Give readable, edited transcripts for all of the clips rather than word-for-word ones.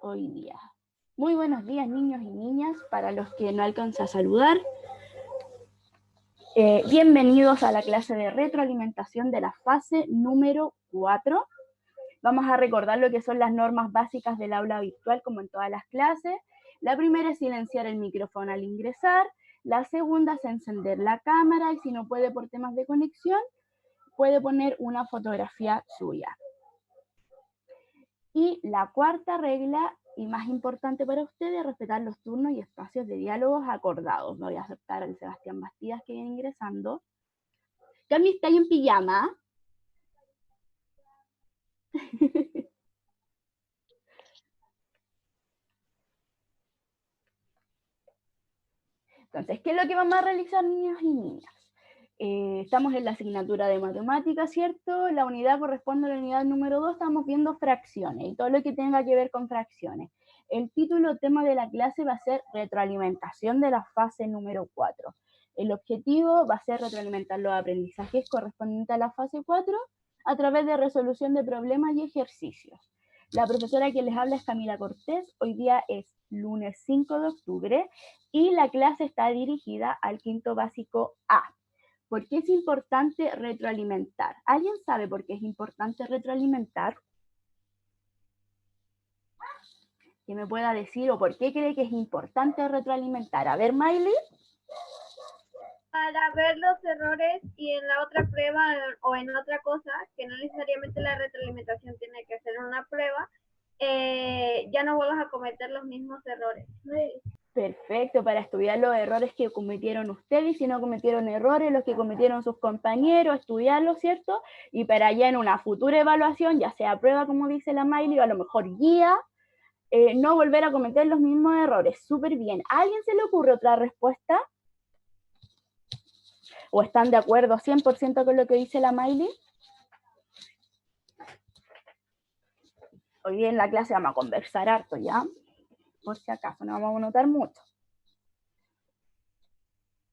hoy día. Muy buenos días, niños y niñas, para los que no alcanza a saludar. Bienvenidos a la clase de retroalimentación de la fase número 4. Vamos a recordar lo que son las normas básicas del aula virtual, como en todas las clases. La primera es silenciar el micrófono al ingresar. La segunda es encender la cámara y si no puede por temas de conexión, puede poner una fotografía suya. Y la cuarta regla, y más importante para ustedes, es respetar los turnos y espacios de diálogos acordados. Voy a aceptar al Sebastián Bastidas que viene ingresando. Cami, ¿está ahí en pijama? Entonces, ¿qué es lo que vamos a realizar, niños y niñas? Estamos en la asignatura de matemáticas, ¿cierto? La unidad corresponde a la unidad número 2, estamos viendo fracciones y todo lo que tenga que ver con fracciones. El título o tema de la clase va a ser retroalimentación de la fase número 4. El objetivo va a ser retroalimentar los aprendizajes correspondientes a la fase 4 a través de resolución de problemas y ejercicios. La profesora que les habla es Camila Cortés. Hoy día es lunes 5 de octubre y la clase está dirigida al quinto básico A. ¿Por qué es importante retroalimentar? ¿Alguien sabe por qué es importante retroalimentar? Que me pueda decir o por qué cree que es importante retroalimentar. A ver, Miley. Para ver los errores y en la otra prueba o en otra cosa, que no necesariamente la retroalimentación tiene que ser una prueba, ya no vuelvas a cometer los mismos errores. Perfecto, para estudiar los errores que cometieron ustedes, y si no cometieron errores, los que cometieron sus compañeros, estudiarlos, ¿cierto? Y para ya en una futura evaluación, ya sea prueba, como dice la Miley, o a lo mejor guía, no volver a cometer los mismos errores. Súper bien. ¿A alguien se le ocurre otra respuesta? ¿O están de acuerdo 100% con lo que dice la Miley? Hoy día en la clase vamos a conversar harto, ¿ya? Por si acaso, no vamos a notar mucho.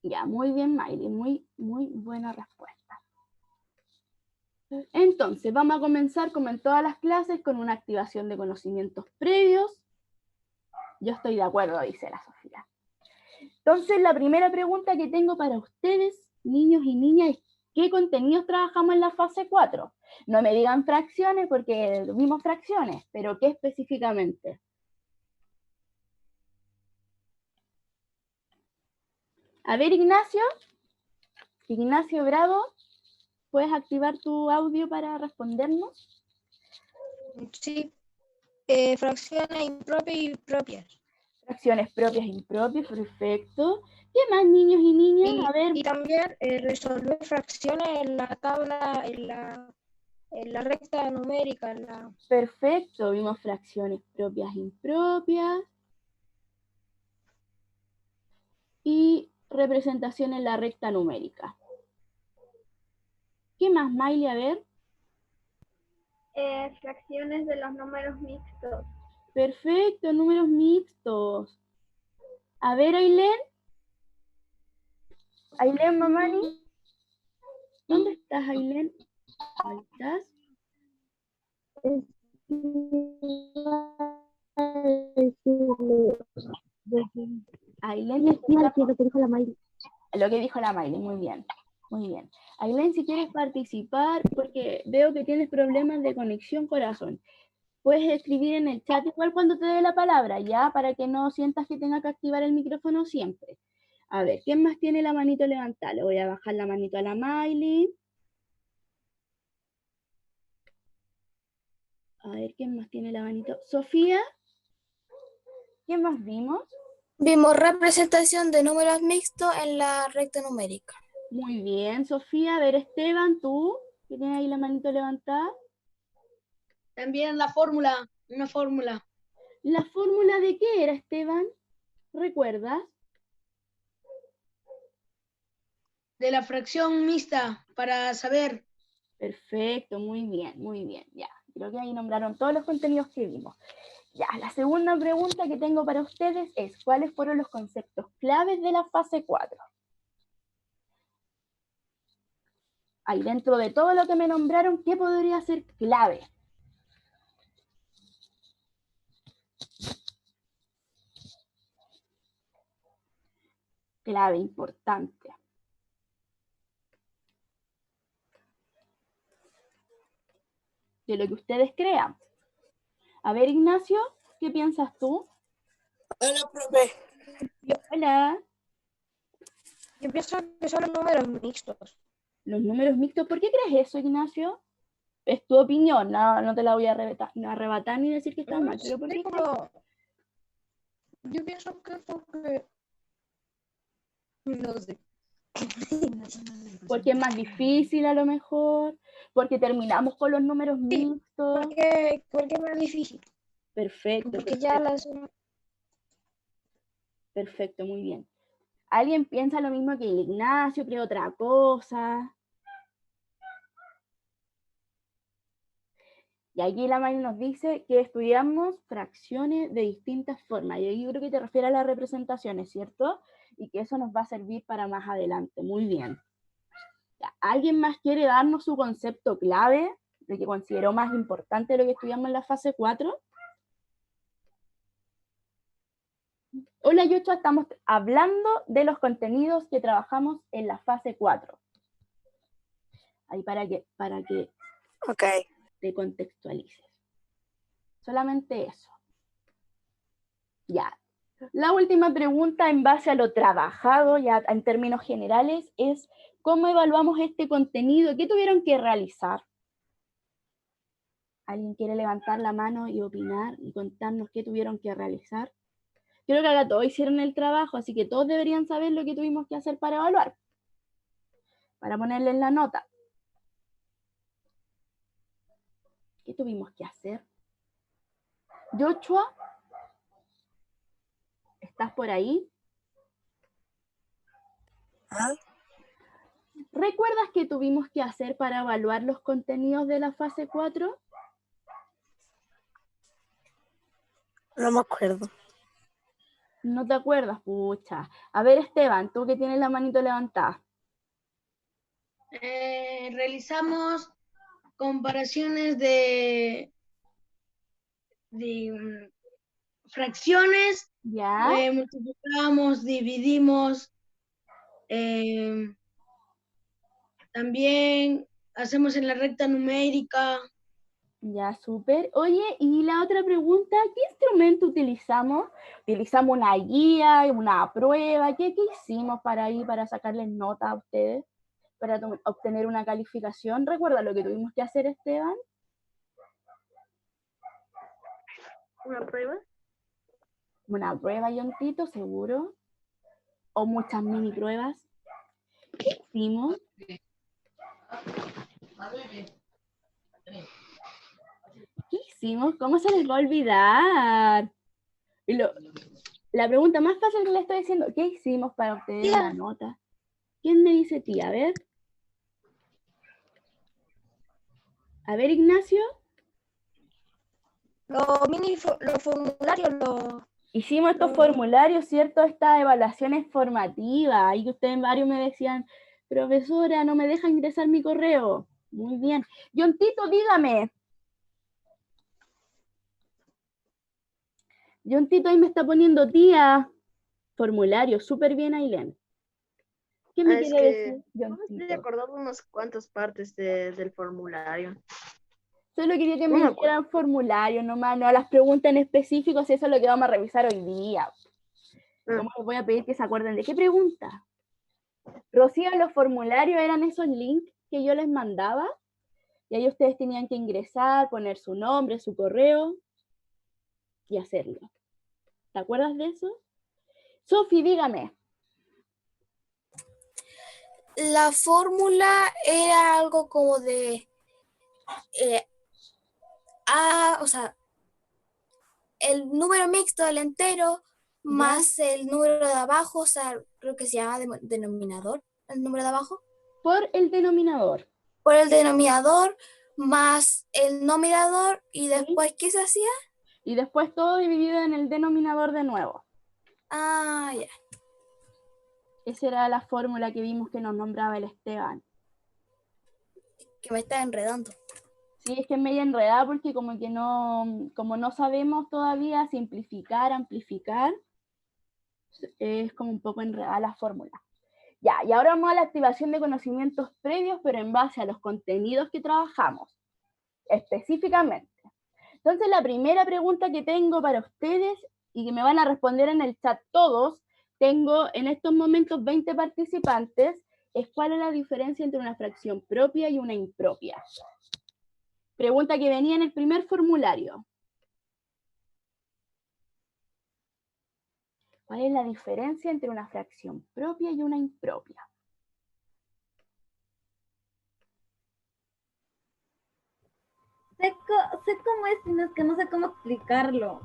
Ya, muy bien, Miley, muy buena respuesta. Entonces, vamos a comenzar, como en todas las clases, con una activación de conocimientos previos. Yo estoy de acuerdo, dice la Sofía. Entonces, la primera pregunta que tengo para ustedes, niños y niñas, es ¿qué contenidos trabajamos en la fase 4? No me digan fracciones porque vimos fracciones, pero ¿qué específicamente? A ver, Ignacio Bravo, ¿puedes activar tu audio para respondernos? Sí, fracciones impropias y propias. Fracciones propias e impropias, perfecto. ¿Qué más, niños y niñas? A ver. Y también resolver fracciones en la tabla, en la recta numérica. Perfecto, vimos fracciones propias e impropias. Y representación en la recta numérica. ¿Qué más, Miley? A ver. Fracciones de los números mixtos. Perfecto, números mixtos. A ver, Ailén. Ailén, Mamani. ¿Dónde estás, Ailén? Ahí estás. Ailén, lo que dijo la Miley. Lo que dijo la Miley, muy bien. Muy bien. Ailén, si quieres participar, porque veo que tienes problemas de conexión, corazón. Puedes escribir en el chat igual cuando te dé la palabra, ¿ya? Para que no sientas que tenga que activar el micrófono siempre. A ver, ¿quién más tiene la manito levantada? Le voy a bajar la manito a la Miley. A ver, ¿quién más tiene la manito? Sofía. ¿Quién más vimos? Vimos representación de números mixtos en la recta numérica. Muy bien, Sofía. A ver, Esteban, tú, que tienes ahí la manito levantada. También la fórmula, una fórmula. ¿La fórmula de qué era, Esteban? ¿Recuerdas? De la fracción mixta, para saber. Perfecto, muy bien, ya. Creo que ahí nombraron todos los contenidos que vimos. Ya, la segunda pregunta que tengo para ustedes es, ¿cuáles fueron los conceptos claves de la fase 4? Ahí dentro de todo lo que me nombraron, ¿qué podría ser clave? clave importante. De lo que ustedes crean. A ver, Ignacio, ¿qué piensas tú? Hola, profe. Hola. Yo pienso que son los números mixtos. Los números mixtos, ¿por qué crees eso, Ignacio? Es tu opinión, no te la voy a arrebatar ni decir que está mal, pero ¿por qué Es crees? como... Yo pienso que porque... No sé. Porque es más difícil a lo mejor, porque terminamos con los números mixtos. Porque es más difícil. Perfecto, Porque ya perfecto, muy bien. ¿Alguien piensa lo mismo que el Ignacio, cree otra cosa? Y aquí la Mari nos dice que estudiamos fracciones de distintas formas. Y yo creo que te refieres a las representaciones, ¿cierto? Y que eso nos va a servir para más adelante. Muy bien. ¿Alguien más quiere darnos su concepto clave de que consideró más importante lo que estudiamos en la fase 4? Hola, Yocho, estamos hablando de los contenidos que trabajamos en la fase 4. Ahí para que Ok. te contextualices. Solamente eso. Ya. La última pregunta en base a lo trabajado, ya en términos generales, es ¿cómo evaluamos este contenido? ¿Qué tuvieron que realizar? ¿Alguien quiere levantar la mano y opinar y contarnos qué tuvieron que realizar? Creo que acá todos hicieron el trabajo, así que todos deberían saber lo que tuvimos que hacer para evaluar, para ponerle en la nota. ¿Qué tuvimos que hacer? Joshua, ¿estás por ahí? ¿Ah? ¿Recuerdas qué tuvimos que hacer para evaluar los contenidos de la fase 4? No me acuerdo. ¿No te acuerdas? Pucha. A ver, Esteban, tú que tienes la manito levantada. Realizamos comparaciones de fracciones, ¿Ya? multiplicamos, dividimos, también hacemos en la recta numérica. Ya, súper. Oye, y la otra pregunta, ¿qué instrumento utilizamos? ¿Utilizamos una guía, una prueba? ¿Qué hicimos para sacarles nota a ustedes? Para obtener una calificación. ¿Recuerda lo que tuvimos que hacer, Esteban? ¿Una prueba? Una prueba, Yontito, seguro. O muchas mini pruebas. ¿Qué hicimos? ¿Qué hicimos? ¿Cómo se les va a olvidar? Y la pregunta más fácil que le estoy diciendo, ¿qué hicimos para obtener una nota? ¿Quién me dice tía? A ver, Ignacio. Los formularios, Hicimos estos formularios, ¿cierto? Estas evaluaciones formativas. Ahí que ustedes varios me decían, profesora, no me deja ingresar mi correo. Muy bien. Yontito, dígame. Yontito ahí me está poniendo tía. Formulario, súper bien, Ailén. ¿Qué me quiere decir, no me estoy Yontito? acordando unas cuantas partes del formulario. Solo quería que No me me acuerdo. dieran formulario nomás, no las preguntas en específico, si eso es lo que vamos a revisar hoy día. ¿Cómo les voy a pedir que se acuerden de qué pregunta? Rocío, los formularios eran esos links que yo les mandaba y ahí ustedes tenían que ingresar, poner su nombre, su correo y hacerlo. ¿Te acuerdas de eso? Sofi, dígame. La fórmula era algo como de o sea, el número mixto del entero más el número de abajo, o sea, creo que se llama denominador, el número de abajo. Por el denominador. Por el denominador más el nominador y después, ¿qué se hacía? Y después todo dividido en el denominador de nuevo. Ah, ya. Esa era la fórmula que vimos que nos nombraba el Esteban. Que me está enredando. Sí, es que es medio enredada porque como no sabemos todavía simplificar, amplificar, es como un poco enredada la fórmula. Ya, y ahora vamos a la activación de conocimientos previos, pero en base a los contenidos que trabajamos, específicamente. Entonces, la primera pregunta que tengo para ustedes, y que me van a responder en el chat todos, tengo en estos momentos 20 participantes, es cuál es la diferencia entre una fracción propia y una impropia. Pregunta que venía en el primer formulario. ¿Cuál es la diferencia entre una fracción propia y una impropia? Sé cómo es, sino es que no sé cómo explicarlo.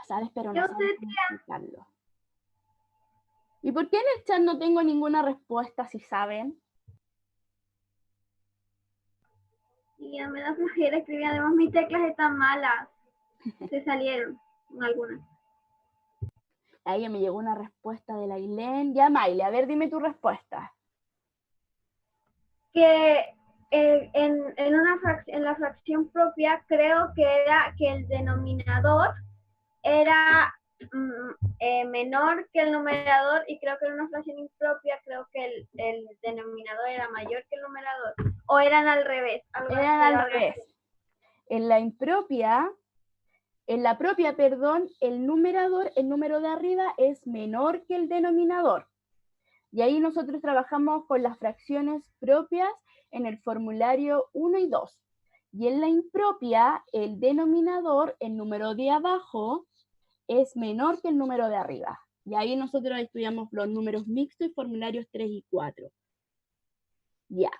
¿Sabes? Pero no Yo sabes sé, cómo explicarlo. ¿Y por qué en el chat no tengo ninguna respuesta si saben? Y ya me da flojera escribir, además mis teclas están malas. Se salieron algunas. Ahí me llegó una respuesta de la Ailén. Ya, Maile, a ver, dime tu respuesta. Que en la fracción propia creo que era que el denominador era menor que el numerador, y creo que en una fracción impropia creo que el denominador era mayor que el numerador, o eran al revés. Eran al revés. En la impropia, en la propia, perdón, el numerador, el número de arriba es menor que el denominador. Y ahí nosotros trabajamos con las fracciones propias en el formulario 1 y 2. Y en la impropia, el denominador, el número de abajo, es menor que el número de arriba. Y ahí nosotros estudiamos los números mixtos y formularios 3 y 4. Ya.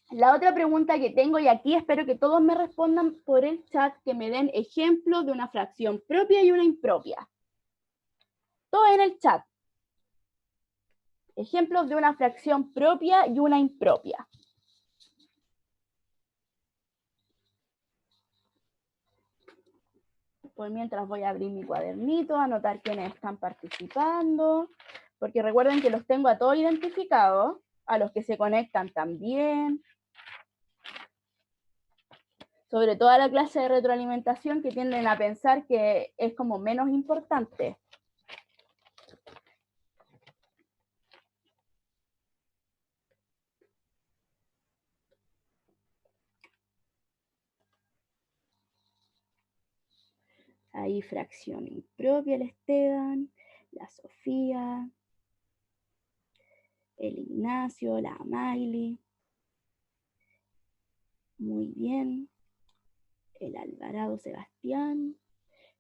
La otra pregunta que tengo, y aquí espero que todos me respondan por el chat, que me den ejemplos de una fracción propia y una impropia. Todo en el chat. Ejemplos de una fracción propia y una impropia. Pues mientras voy a abrir mi cuadernito, anotar quiénes están participando, porque recuerden que los tengo a todos identificados, a los que se conectan también. Sobre todo a la clase de retroalimentación, que tienden a pensar que es como menos importante. Ahí fracción impropia, el Esteban, la Sofía, el Ignacio, la Amaili. Muy bien. El Alvarado Sebastián,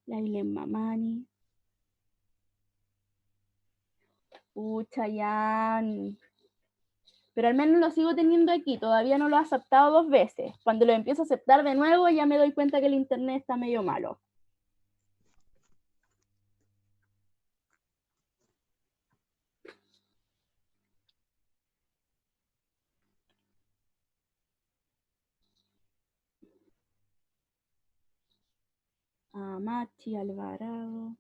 la Ailén Mamani. Chayán. Pero al menos lo sigo teniendo aquí, todavía no lo he aceptado 2 veces. Cuando lo empiezo a aceptar de nuevo ya me doy cuenta que el internet está medio malo. Machi, Alvarado.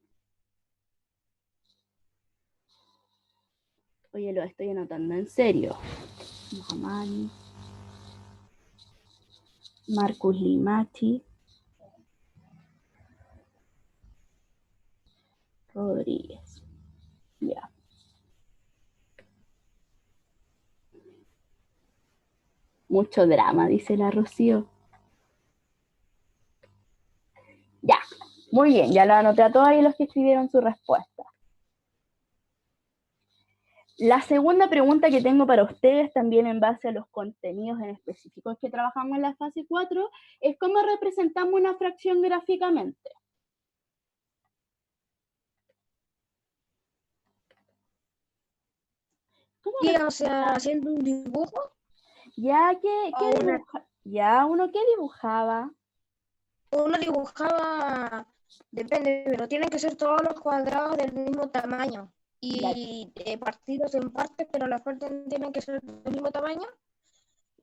Oye, lo estoy anotando en serio. Mamani. Marcus Limachi. Rodríguez. Ya. Mucho drama, dice la Rocío. Ya, muy bien, ya lo anoté a todos y los que escribieron su respuesta. La segunda pregunta que tengo para ustedes, también en base a los contenidos en específicos que trabajamos en la fase 4, es cómo representamos una fracción gráficamente. Sí, o sea, haciendo un dibujo. Ya que ya uno que dibujaba. Uno dibujaba, depende, pero tienen que ser todos los cuadrados del mismo tamaño y partidos en partes, pero las partes tienen que ser del mismo tamaño.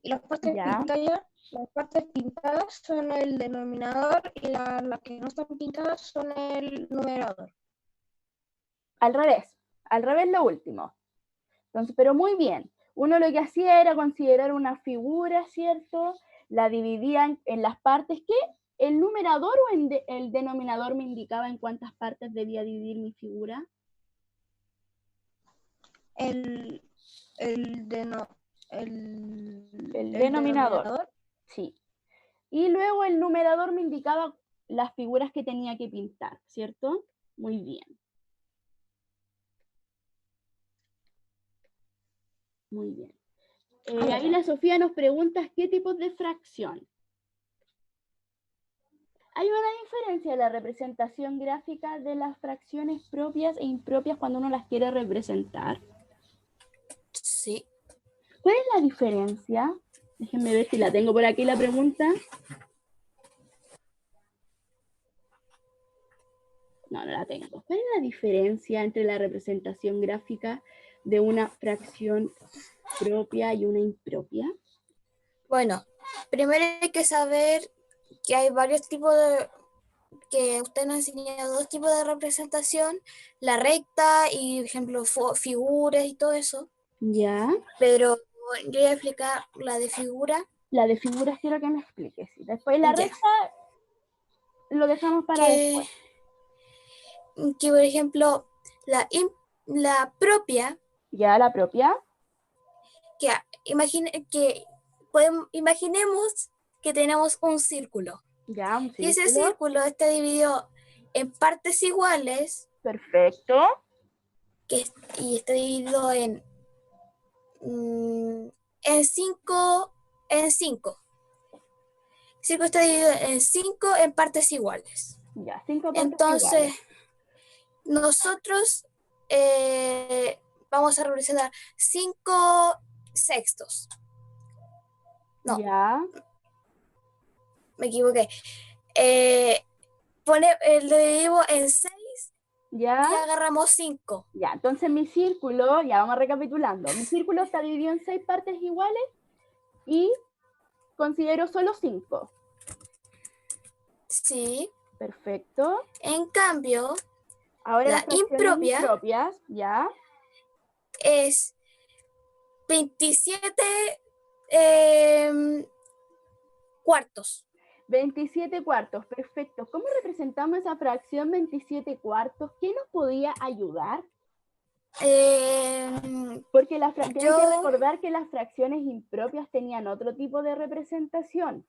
Y las partes pintadas son el denominador y las que no están pintadas son el numerador. Al revés lo último. Entonces, pero muy bien. Uno lo que hacía era considerar una figura, ¿cierto? La dividía en las partes que ¿el numerador o el denominador me indicaba en cuántas partes debía dividir mi figura? El denominador. Sí. Y luego el numerador me indicaba las figuras que tenía que pintar, ¿cierto? Muy bien. Muy bien. Ahí la Sofía nos pregunta qué tipos de fracción. Hay una diferencia en la representación gráfica de las fracciones propias e impropias cuando uno las quiere representar. Sí. ¿Cuál es la diferencia? Déjenme ver si la tengo por aquí la pregunta. No, no la tengo. ¿Cuál es la diferencia entre la representación gráfica de una fracción propia y una impropia? Bueno, primero hay que saber que hay varios tipos de, que usted nos ha enseñado dos tipos de representación, la recta y, por ejemplo, figuras y todo eso. Ya. Pero yo voy a explicar la de figura. La de figuras quiero que me expliques. Después la Ya. recta lo dejamos para después. Que, por ejemplo, la propia, Ya, la propia. que imaginemos que tenemos un círculo. Ya, un Y ese círculo. círculo está dividido en partes iguales. Perfecto. Y está dividido en 5. El círculo está dividido en 5 en partes iguales. Ya, 5 partes Entonces, iguales. nosotros vamos a representar 5 sextos. No, Ya. me equivoqué. Lo dividimos en 6 Ya. y agarramos 5. Ya, entonces mi círculo, ya vamos recapitulando. Mi círculo está dividido en 6 partes iguales y considero solo 5. Sí. Perfecto. En cambio, ahora la las fracciones impropia impropias, ya. Es 27 cuartos. 27 cuartos, perfecto. ¿Cómo representamos esa fracción 27 cuartos? ¿Qué nos podía ayudar? Porque tienen que recordar que las fracciones impropias tenían otro tipo de representación.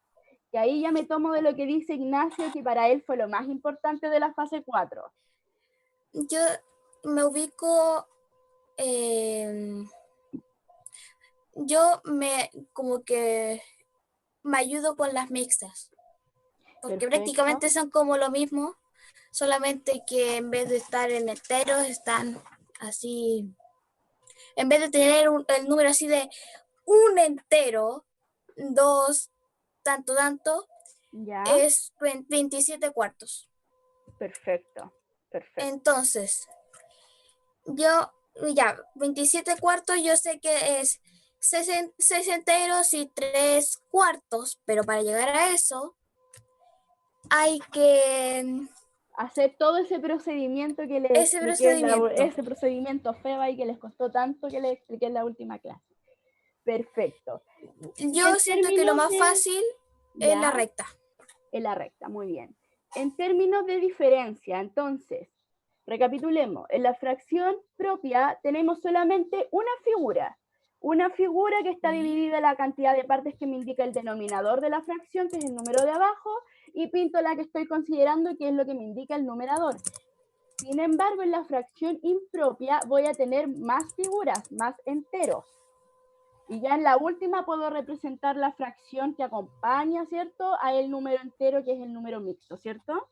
Y ahí ya me tomo de lo que dice Ignacio, que para él fue lo más importante de la fase 4. Yo me ubico, como que me ayudo con las mixtas, porque Perfecto. prácticamente son como lo mismo, solamente que en vez de estar en enteros están así, en vez de tener el número así de un entero, 2, tanto, ya. Es 27 cuartos. Perfecto, perfecto. Entonces, 27 cuartos, yo sé que es 6 enteros y 3 cuartos, pero para llegar a eso hay que hacer todo ese procedimiento que les ese procedimiento FEBA y que les costó tanto que les expliqué en la última clase. Perfecto. Yo siento que lo más fácil es la recta. En la recta, muy bien. En términos de diferencia, entonces, recapitulemos. En la fracción propia tenemos solamente una figura que está dividida en la cantidad de partes que me indica el denominador de la fracción, que es el número de abajo, y pinto la que estoy considerando, que es lo que me indica el numerador. Sin embargo, en la fracción impropia voy a tener más figuras, más enteros. Y ya en la última puedo representar la fracción que acompaña, ¿cierto?, a el número entero, que es el número mixto, ¿cierto?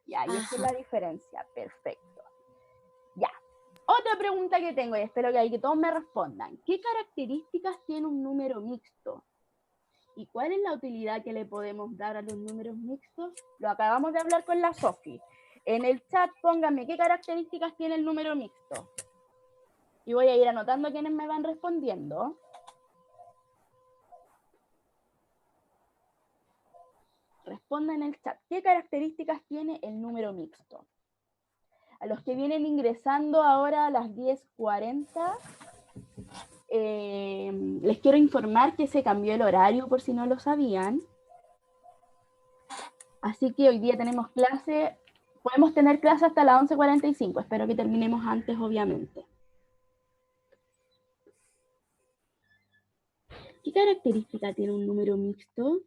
Ya, y esa es la diferencia. Perfecto. Ya. Otra pregunta que tengo, y espero que todos me respondan. ¿Qué características tiene un número mixto? ¿Y cuál es la utilidad que le podemos dar a los números mixtos? Lo acabamos de hablar con la Sofi. En el chat pónganme qué características tiene el número mixto. Y voy a ir anotando quienes me van respondiendo. Respondan en el chat. ¿Qué características tiene el número mixto? A los que vienen ingresando ahora a las 10:40, les quiero informar que se cambió el horario por si no lo sabían. Así que hoy día tenemos clase, podemos tener clase hasta las 11:45, espero que terminemos antes, obviamente. ¿Qué característica tiene un número mixto?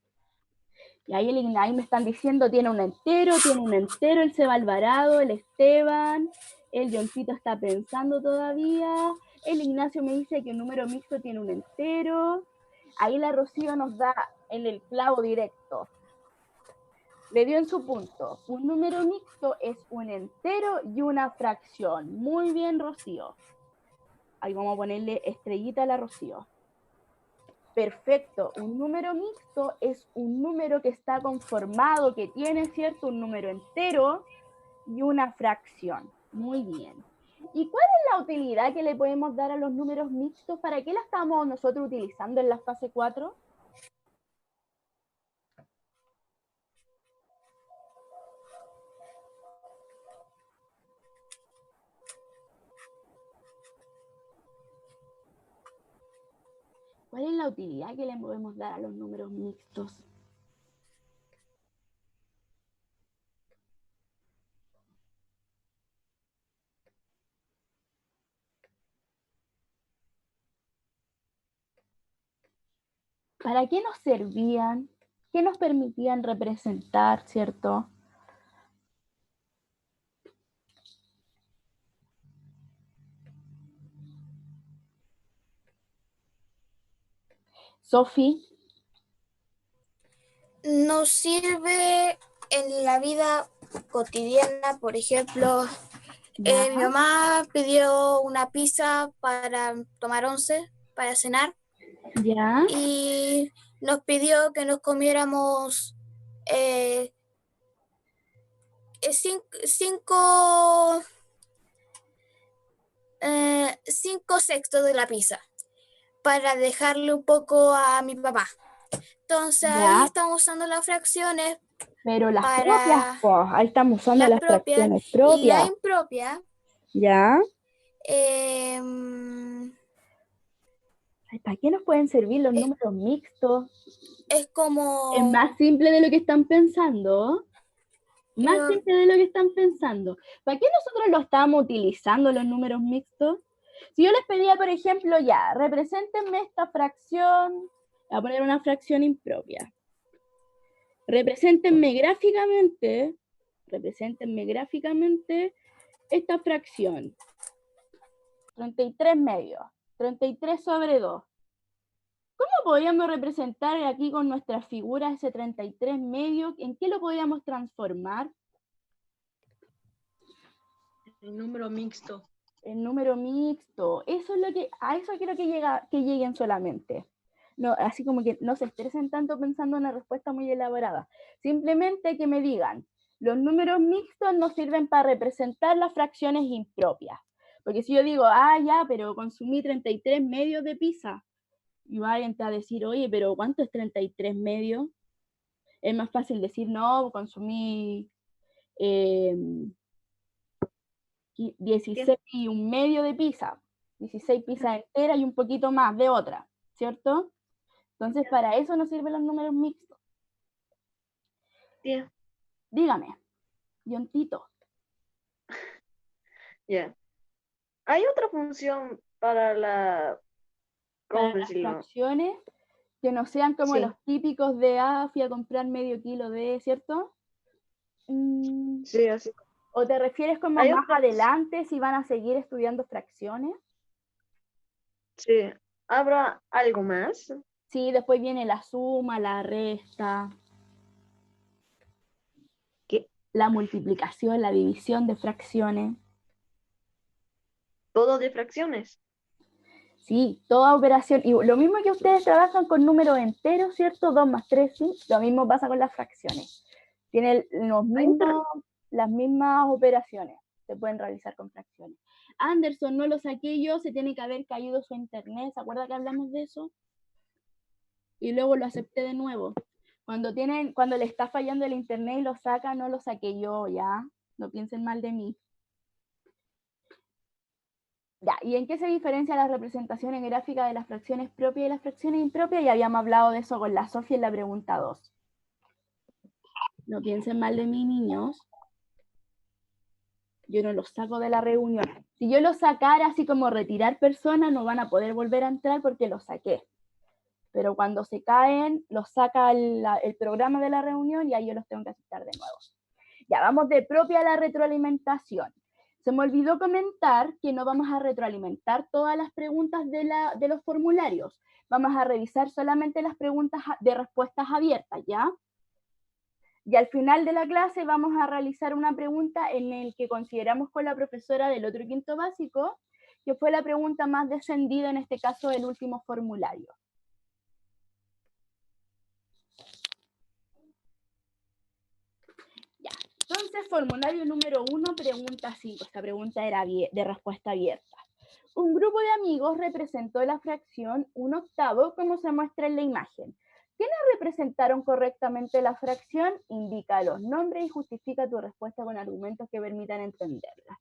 Y ahí ahí me están diciendo, tiene un entero, el Seba Alvarado, el Esteban, el Johncito está pensando todavía, el Ignacio me dice que un número mixto tiene un entero, ahí la Rocío nos da en el clavo directo. Le dio en su punto. Un número mixto es un entero y una fracción. Muy bien, Rocío. Ahí vamos a ponerle estrellita a la Rocío. Perfecto. Un número mixto es un número que está conformado, que tiene, ¿cierto? Un número entero y una fracción. Muy bien. ¿Y cuál es la utilidad que le podemos dar a los números mixtos? ¿Para qué la estamos nosotros utilizando en la fase 4? ¿Cuál es la utilidad que le podemos dar a los números mixtos? ¿Para qué nos servían? ¿Qué nos permitían representar, cierto? Sofi. Nos sirve en la vida cotidiana, por ejemplo, mi mamá pidió una pizza para tomar once, para cenar, ¿Ya? y nos pidió que nos comiéramos cinco sextos de la pizza para dejarle un poco a mi papá. Entonces ¿Ya? ahí estamos usando las fracciones. Pero las para propias, pues, ahí estamos usando las propias fracciones y la propias. impropia. ¿Ya? em, Ay, ¿para qué nos pueden servir los números mixtos? es como... Es más simple de lo que están pensando. Más simple de lo que están pensando. ¿Para qué nosotros lo estamos utilizando los números mixtos? Si yo les pedía, por ejemplo, ya, represéntenme esta fracción, voy a poner una fracción impropia. Represéntenme gráficamente esta fracción. 33 medios, 33 sobre 2. ¿Cómo podríamos representar aquí con nuestra figura ese 33 medios? ¿En qué lo podríamos transformar? El número mixto. El número mixto. Eso es lo que, a eso quiero que lleguen solamente. No, así como que no se estresen tanto pensando en una respuesta muy elaborada. Simplemente que me digan, los números mixtos nos sirven para representar las fracciones impropias. Porque si yo digo, ya, pero consumí 33 medios de pizza, y vayan a decir, oye, pero ¿cuánto es 33 medios? Es más fácil decir, no, consumí 16 y un medio de pizza, 16 pizzas enteras y un poquito más de otra, ¿cierto? Entonces, para eso nos sirven los números mixtos. Yeah. Dígame, Yontito. Yeah. Hay otra función para la... ¿Cómo Para las decirlo? fracciones que no sean como Sí. los típicos de, fui a comprar medio kilo de, ¿cierto? Sí, así. ¿O te refieres como Hay más otras- adelante si van a seguir estudiando fracciones? Sí. ¿Habrá algo más? Sí, después viene la suma, la resta, ¿Qué? la multiplicación, la división de fracciones. Todo de fracciones. Sí, toda operación. Y lo mismo que ustedes trabajan con números enteros, ¿cierto? 2 más 3, sí. Lo mismo pasa con las fracciones. Tienen las mismas operaciones. Se pueden realizar con fracciones. Anderson, no lo saqué yo, se tiene que haber caído su internet. ¿Se acuerda que hablamos de eso? Y luego lo acepté de nuevo. Cuando le está fallando el internet y lo saca, no lo saqué yo, ¿ya? No piensen mal de mí. Ya, ¿y en qué se diferencia la representación en gráfica de las fracciones propias y las fracciones impropias? Ya habíamos hablado de eso con la Sofía en la pregunta 2. No piensen mal de mí, niños. Yo no los saco de la reunión. Si yo los sacara así como retirar personas, no van a poder volver a entrar porque los saqué. Pero cuando se caen, los saca el programa de la reunión y ahí yo los tengo que aceptar de nuevo. Ya, vamos de propia a la retroalimentación. Se me olvidó comentar que no vamos a retroalimentar todas las preguntas de los formularios. Vamos a revisar solamente las preguntas de respuestas abiertas, ¿ya? Y al final de la clase vamos a realizar una pregunta en el que consideramos con la profesora del otro quinto básico, que fue la pregunta más descendida, en este caso el último formulario. Ya, entonces formulario número 1, pregunta 5. Esta pregunta era de respuesta abierta. Un grupo de amigos representó la fracción 1/8 como se muestra en la imagen. ¿Quiénes representaron correctamente la fracción? Indica los nombres y justifica tu respuesta con argumentos que permitan entenderla.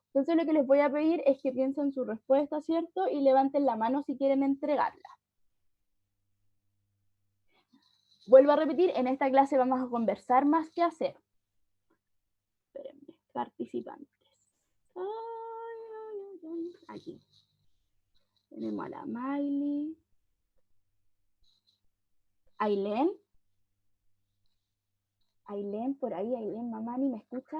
Entonces lo que les voy a pedir es que piensen su respuesta, ¿cierto? Y levanten la mano si quieren entregarla. Vuelvo a repetir, en esta clase vamos a conversar más que hacer. Espérenme, participantes. Aquí. Tenemos a la Miley. Ailén. Ailén, por ahí, Ailén, mamá, ¿ni me escucha?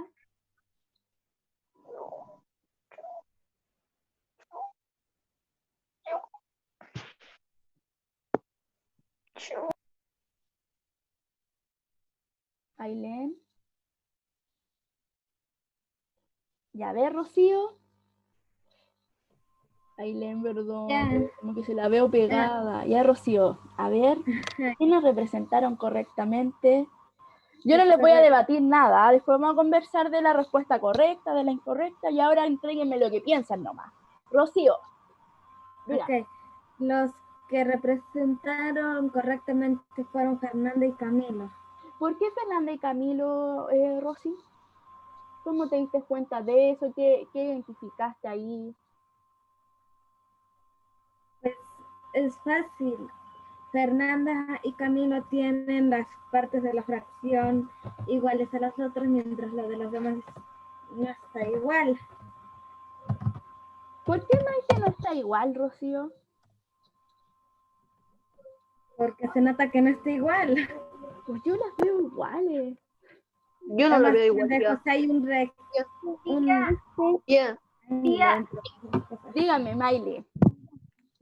Ailén. Ya ver, Rocío. Ailén, perdón, Ya. como que se la veo pegada. Ya, Rocío, a ver, ¿quiénes representaron correctamente? Yo no les voy a debatir nada, después vamos a conversar de la respuesta correcta, de la incorrecta, y ahora entréguenme lo que piensan nomás. Rocío, diga. Ok. Los que representaron correctamente fueron Fernanda y Camilo. ¿Por qué Fernanda y Camilo, Rosy? ¿Cómo te diste cuenta de eso? ¿Qué identificaste ahí? Pues es fácil. Fernanda y Camilo tienen las partes de la fracción iguales a las otras, mientras lo de los demás no está igual. ¿Por qué Maite no está igual, Rocío? Porque se nota que no está igual. Pues yo las veo iguales. Yo no la veo igual. Lejos hay un Ya. Dígame, Miley.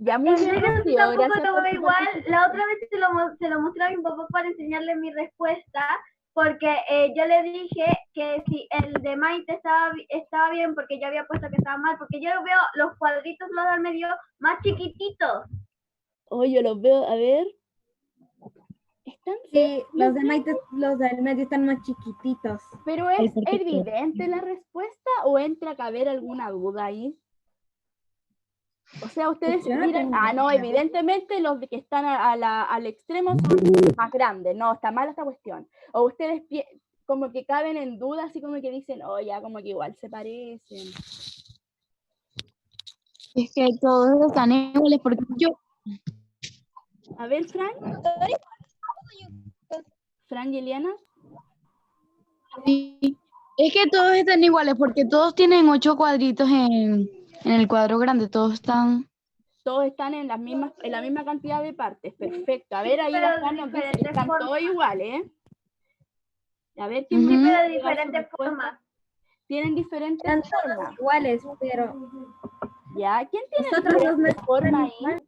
Ya muy En bien, serio, Rocío, tampoco gracias lo por veo tu igual. participación. La otra vez se lo mostré a mi papá para enseñarle mi respuesta, porque yo le dije que si el de Maite estaba bien, porque yo había puesto que estaba mal, porque yo veo los cuadritos, los del medio, más chiquititos. Oye, yo los veo, a ver. Están Sí, los de Maite, los del medio están más chiquititos. ¿Pero es evidente la respuesta o entra a caber alguna duda ahí? O sea, ustedes Yo no miran, tengo no, duda. evidentemente los que están al extremo son más grandes, no, está mal esta cuestión. O ustedes como que caben en duda, así como que dicen, oh, ya, como que igual se parecen. Es que todos están iguales porque yo. A ver, Fran. Fran y Eliana. Sí. Es que todos están iguales porque todos tienen 8 cuadritos en el cuadro grande, todos están. Todos están en la misma cantidad de partes, perfecto. A ver, ahí Pero la Fran nos dice que están todos iguales, ¿eh? A ver, ¿quién Ujú. Pero de puede dar su diferentes respuesta? formas. Tienen diferentes Están formas. todos iguales, pero ¿Ya? ¿Quién tiene nosotros los diferentes formas ahí?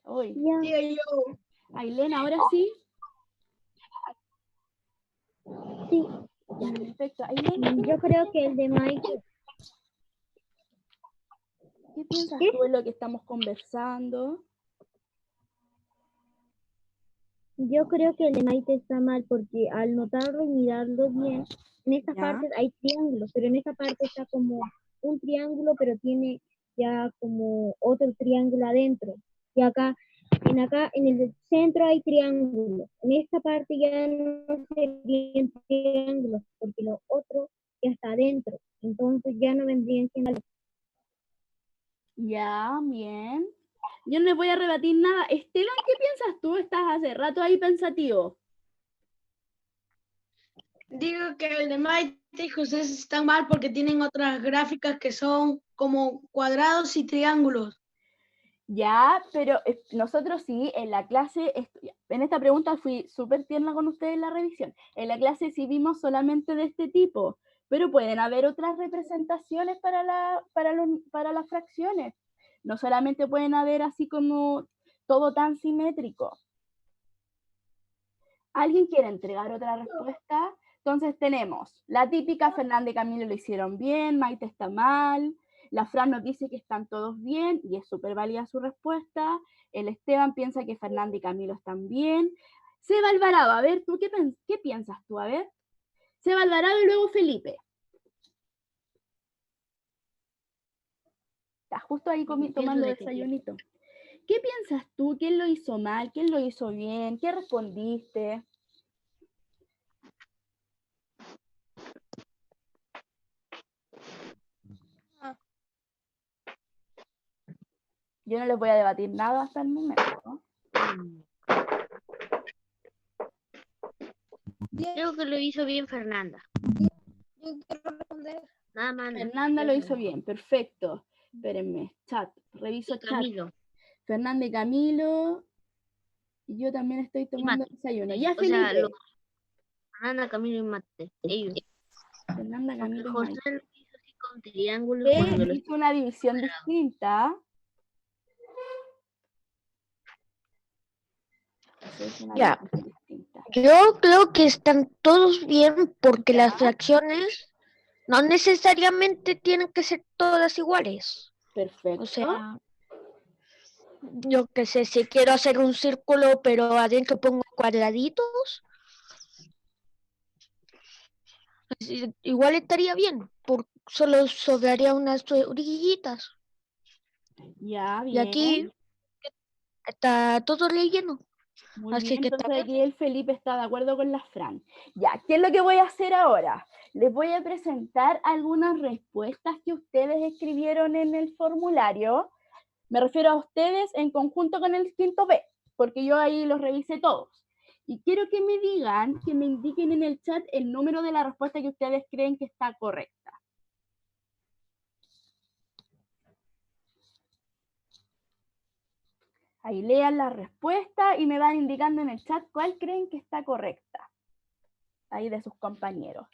Uy. Ailén, ¿ahora sí? Sí. Ya, perfecto. Ailén, Yo creo que el de Maite, ¿qué piensas tú en lo que estamos conversando? yo creo que el de Maite está mal porque al notarlo y mirarlo bien, en esta Ya. parte hay triángulos, pero en esta parte está como un triángulo, pero tiene ya como otro triángulo adentro. Y acá en el centro hay triángulos. En esta parte ya no serían triángulos, porque lo otro ya está adentro. Entonces ya no vendrían siendo. Ya, bien. Yo no les voy a rebatir nada. Esteban, ¿qué piensas tú? Estás hace rato ahí pensativo. Digo que el de Maite y José están mal porque tienen otras gráficas que son como cuadrados y triángulos. Ya, pero nosotros sí, en la clase, en esta pregunta fui súper tierna con ustedes en la revisión. En la clase sí vimos solamente de este tipo, pero pueden haber otras representaciones para las fracciones. No solamente pueden haber así como todo tan simétrico. ¿Alguien quiere entregar otra respuesta? Entonces tenemos la típica, Fernanda y Camilo lo hicieron bien, Maite está mal, la Fran nos dice que están todos bien y es súper válida su respuesta, el Esteban piensa que Fernanda y Camilo están bien. Seba Alvarado, a ver, ¿tú qué piensas tú? A ver. Seba Alvarado y luego Felipe. Está justo ahí tomando desayunito. ¿Qué piensas tú? ¿Quién lo hizo mal? ¿Quién lo hizo bien? ¿Qué respondiste? Yo no les voy a debatir nada hasta el momento. Creo que lo hizo bien Fernanda. Yo quiero responder. Nada más. Fernanda lo hizo bien, perfecto. Espérenme, chat, reviso chat. Camilo. Fernanda y Camilo. Y yo también estoy tomando desayuno. Ya, O sea, Felipe. Fernanda, Camilo y Mate. Ellos. Fernanda, Camilo y José Maite. lo hizo así con triángulos. cuando lo- Hizo una división distinta. Ya. Yo creo que están todos bien porque las fracciones no necesariamente tienen que ser todas iguales. Perfecto. O sea, yo qué sé, si quiero hacer un círculo pero adentro pongo cuadraditos, igual estaría bien, solo sobraría unas orillitas. Ya, bien. Y aquí está todo relleno. Muy Así bien, que entonces está aquí el Felipe está de acuerdo con la Fran. Ya, ¿qué es lo que voy a hacer ahora? Les voy a presentar algunas respuestas que ustedes escribieron en el formulario. Me refiero a ustedes en conjunto con el quinto B, porque yo ahí los revisé todos. Y quiero que me digan, que me indiquen en el chat el número de la respuesta que ustedes creen que está correcta. Ahí lean la respuesta y me van indicando en el chat cuál creen que está correcta. Ahí de sus compañeros.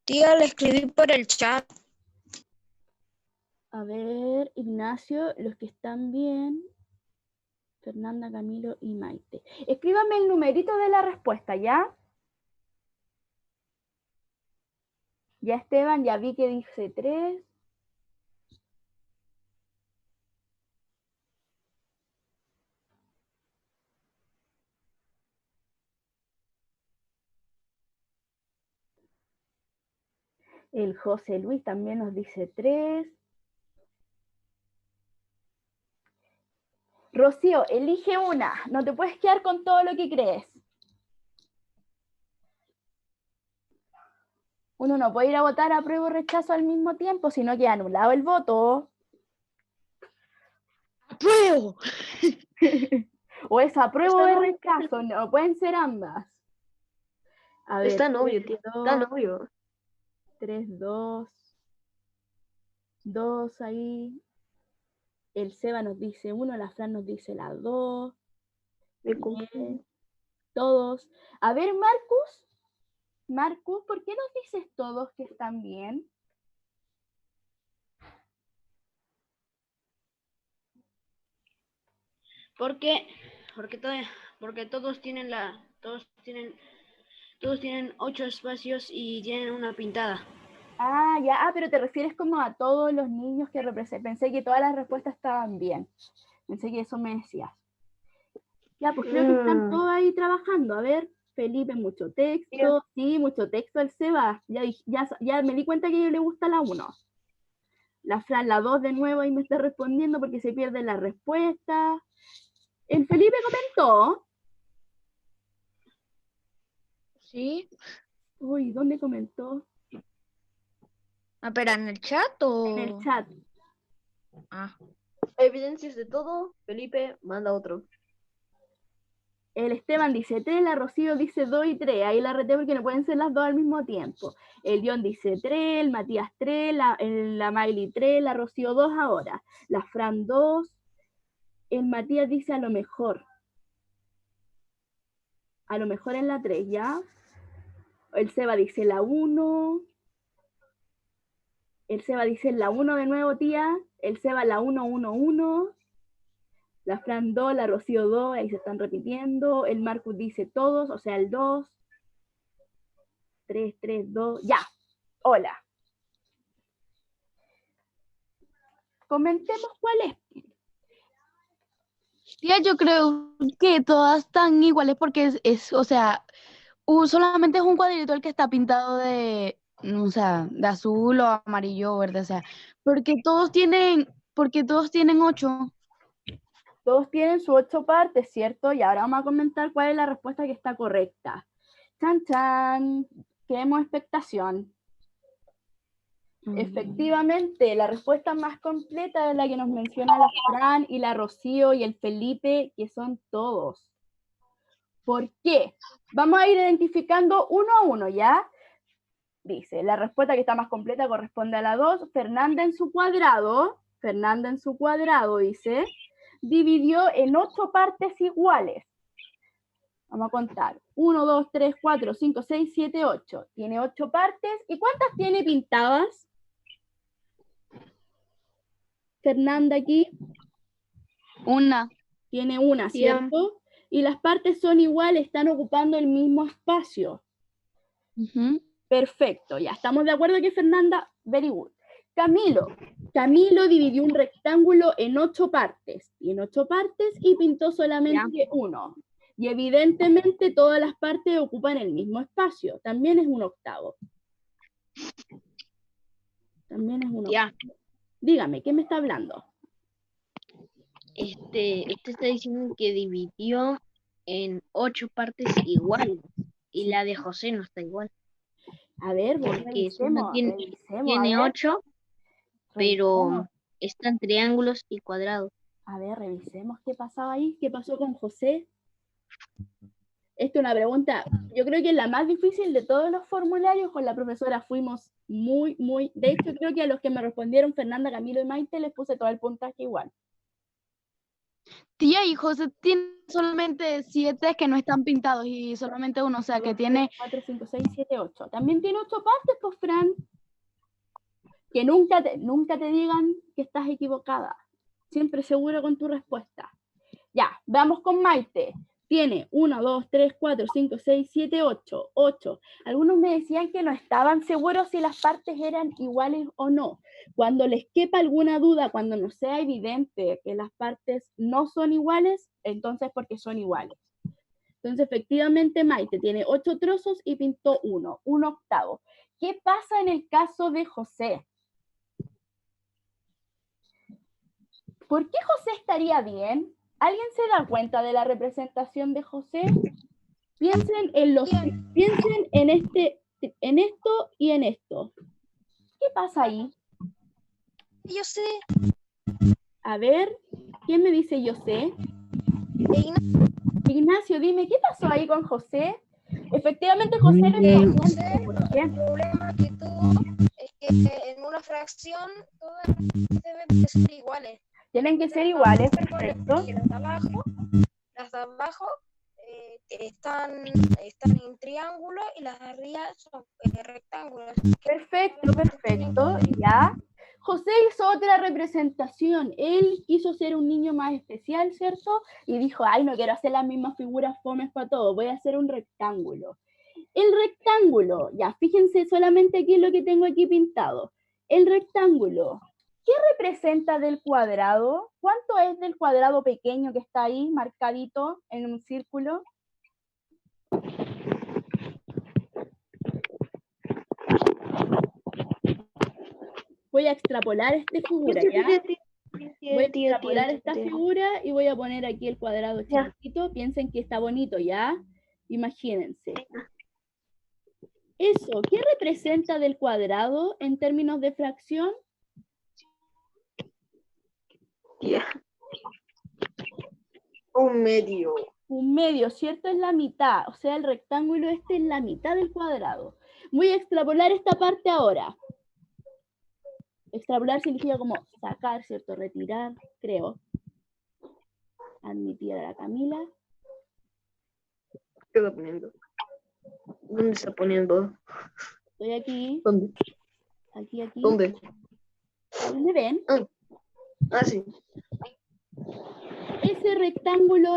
Tía, le escribí por el chat. A ver, Ignacio, los que están bien. Fernanda, Camilo y Maite. Escríbanme el numerito de la respuesta, ¿ya? Ya Esteban, ya vi que dice 3. El José Luis también nos dice 3. Rocío, elige una. No te puedes quedar con todo lo que crees. Uno no puede ir a votar apruebo o rechazo al mismo tiempo, sino que anulado el voto. ¡Apruebo! O es apruebo o es rechazo, no pueden ser ambas. A ver, Está novio, tío. Está novio. 3, 2. 2 ahí. El Seba nos dice 1, la Fran nos dice la 2. Todos. A ver, Marcus, ¿por qué nos dices todos que están bien? Porque todos tienen 8 espacios y tienen una pintada. Ah, ya, pero te refieres como a todos los niños que representan. Pensé que todas las respuestas estaban bien. Pensé que eso me decías. Ya, pues creo que están todos ahí trabajando. A ver, Felipe, mucho texto. Sí, mucho texto el Seba. Ya me di cuenta que a ellos le gusta la 1. La Fran, la 2 de nuevo, ahí me está respondiendo porque se pierde la respuesta. El Felipe comentó. Sí. Uy, ¿dónde comentó? Ah, pero en el chat o. En el chat. Ah. Evidencias de todo, Felipe manda otro. El Esteban dice 3, la Rocío dice 2 y 3. Ahí la reté porque no pueden ser las dos al mismo tiempo. El Dion dice 3, el Matías 3, la Miley 3, la Rocío 2 ahora. La Fran 2. El Matías dice a lo mejor. A lo mejor en la 3, ¿ya? El Seba dice la 1. El Seba dice la 1 de nuevo, tía. El Seba la 1, 1, 1. La Fran 2, la Rocío 2, ahí se están repitiendo. El Marcus dice todos, o sea, el 2. 3, 3, 2. Ya. Hola. Comentemos cuál es. Tía, yo creo que todas están iguales porque o sea, solamente es un cuadrito el que está pintado de, o sea, de azul o amarillo o verde, o sea, porque todos tienen 8. Todos tienen sus 8 partes, ¿cierto? Y ahora vamos a comentar cuál es la respuesta que está correcta. ¡Chan, chan! Queremos expectación. Efectivamente, la respuesta más completa es la que nos menciona la Fran y la Rocío y el Felipe, que son todos. ¿Por qué? Vamos a ir identificando uno a uno, ¿ya? Dice, la respuesta que está más completa corresponde a la 2. Fernanda en su cuadrado, dice, dividió en 8 partes iguales. Vamos a contar. 1, 2, 3, 4, 5, 6, 7, 8. Tiene 8 partes. ¿Y cuántas tiene pintadas? Fernanda aquí. Una. Tiene una, ¿cierto? Y las partes son iguales, están ocupando el mismo espacio. Perfecto, ya estamos de acuerdo que Fernanda, very good. Camilo dividió un rectángulo en 8 partes. Tiene 8 partes y pintó solamente uno. Y evidentemente todas las partes ocupan el mismo espacio. También es un octavo. Dígame, ¿qué me está hablando? Usted está diciendo que dividió en 8 partes iguales y la de José no está igual. A ver, porque tiene 8, pero están triángulos y cuadrados. A ver, revisemos qué pasaba ahí, qué pasó con José. Esta es una pregunta, yo creo que es la más difícil de todos los formularios. Con la profesora fuimos muy, de hecho creo que a los que me respondieron Fernanda, Camilo y Maite les puse todo el puntaje igual. Tía, y José tiene solamente 7 que no están pintados y solamente uno, o sea, que tiene 4, 5, 6, 7, 8. También tiene 8 partes, pues, Fran. Que nunca te digan que estás equivocada. Siempre seguro con tu respuesta. Ya, vamos con Maite. Tiene 1, 2, 3, 4, 5, 6, 7, 8. 8. Algunos me decían que no estaban seguros si las partes eran iguales o no. Cuando les quepa alguna duda, cuando no sea evidente que las partes no son iguales, entonces porque son iguales. Entonces, efectivamente, Maite tiene 8 trozos y pintó uno, un octavo. ¿Qué pasa en el caso de José? ¿Por qué José estaría bien? ¿Alguien se da cuenta de la representación de José? Piensen en esto y en esto. ¿Qué pasa ahí? Yo sé. A ver, ¿quién me dice yo sé? Ignacio, dime, ¿qué pasó ahí con José? Efectivamente, José El problema que tuvo es que en una fracción todas deben ser iguales. Tienen que ser iguales, perfecto. Las de abajo están en triángulo y las de arriba son rectángulos. Perfecto, ya. José hizo otra representación. Él quiso ser un niño más especial, ¿cierto? Y dijo, ay, no quiero hacer las mismas figuras fomes para todo, voy a hacer un rectángulo. El rectángulo, ya, fíjense solamente aquí lo que tengo aquí pintado. El rectángulo, ¿qué representa del cuadrado? ¿Cuánto es del cuadrado pequeño que está ahí marcadito en un círculo? Voy a extrapolar esta figura, ¿ya? Voy a extrapolar esta figura y voy a poner aquí el cuadrado Ya. chiquitito. Piensen que está bonito, ¿ya? Imagínense. Eso, ¿qué representa del cuadrado en términos de fracción? Ya. Un medio. Un medio, ¿cierto? Es la mitad. O sea, el rectángulo este es la mitad del cuadrado. Voy a extrapolar esta parte ahora. Extrapolar significa como sacar, ¿cierto? Retirar, creo. Admitir a la Camila. ¿Qué está poniendo? ¿Dónde está poniendo? Estoy aquí. ¿Dónde? Aquí. ¿Dónde? ¿Ahí me ven? Ah, sí. Ese rectángulo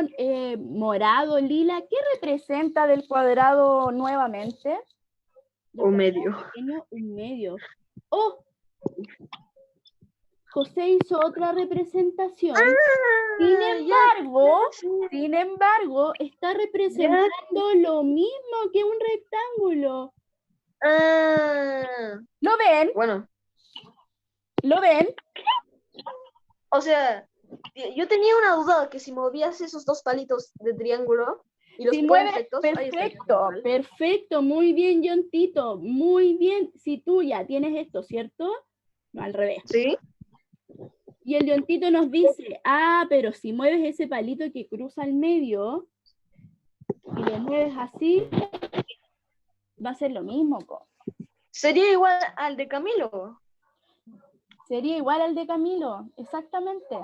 morado, lila, ¿qué representa del cuadrado nuevamente? Un medio. Pequeño, un medio. ¡Oh! José hizo otra representación. Sin embargo, está representando lo mismo que un rectángulo. ¿Lo ven? Bueno, ¿Lo ven? o sea, yo tenía una duda que si movías esos dos palitos de triángulo y los Si pones mueve, rectos, ahí está. perfecto, perfecto, muy bien, John Tito, muy bien. Si tú ya tienes esto, ¿cierto? No, al revés. ¿Sí? Y el John Tito nos dice, pero si mueves ese palito que cruza el medio y lo mueves así, va a ser lo mismo, po. Sería igual al de Camilo. Sería igual al de Camilo, exactamente.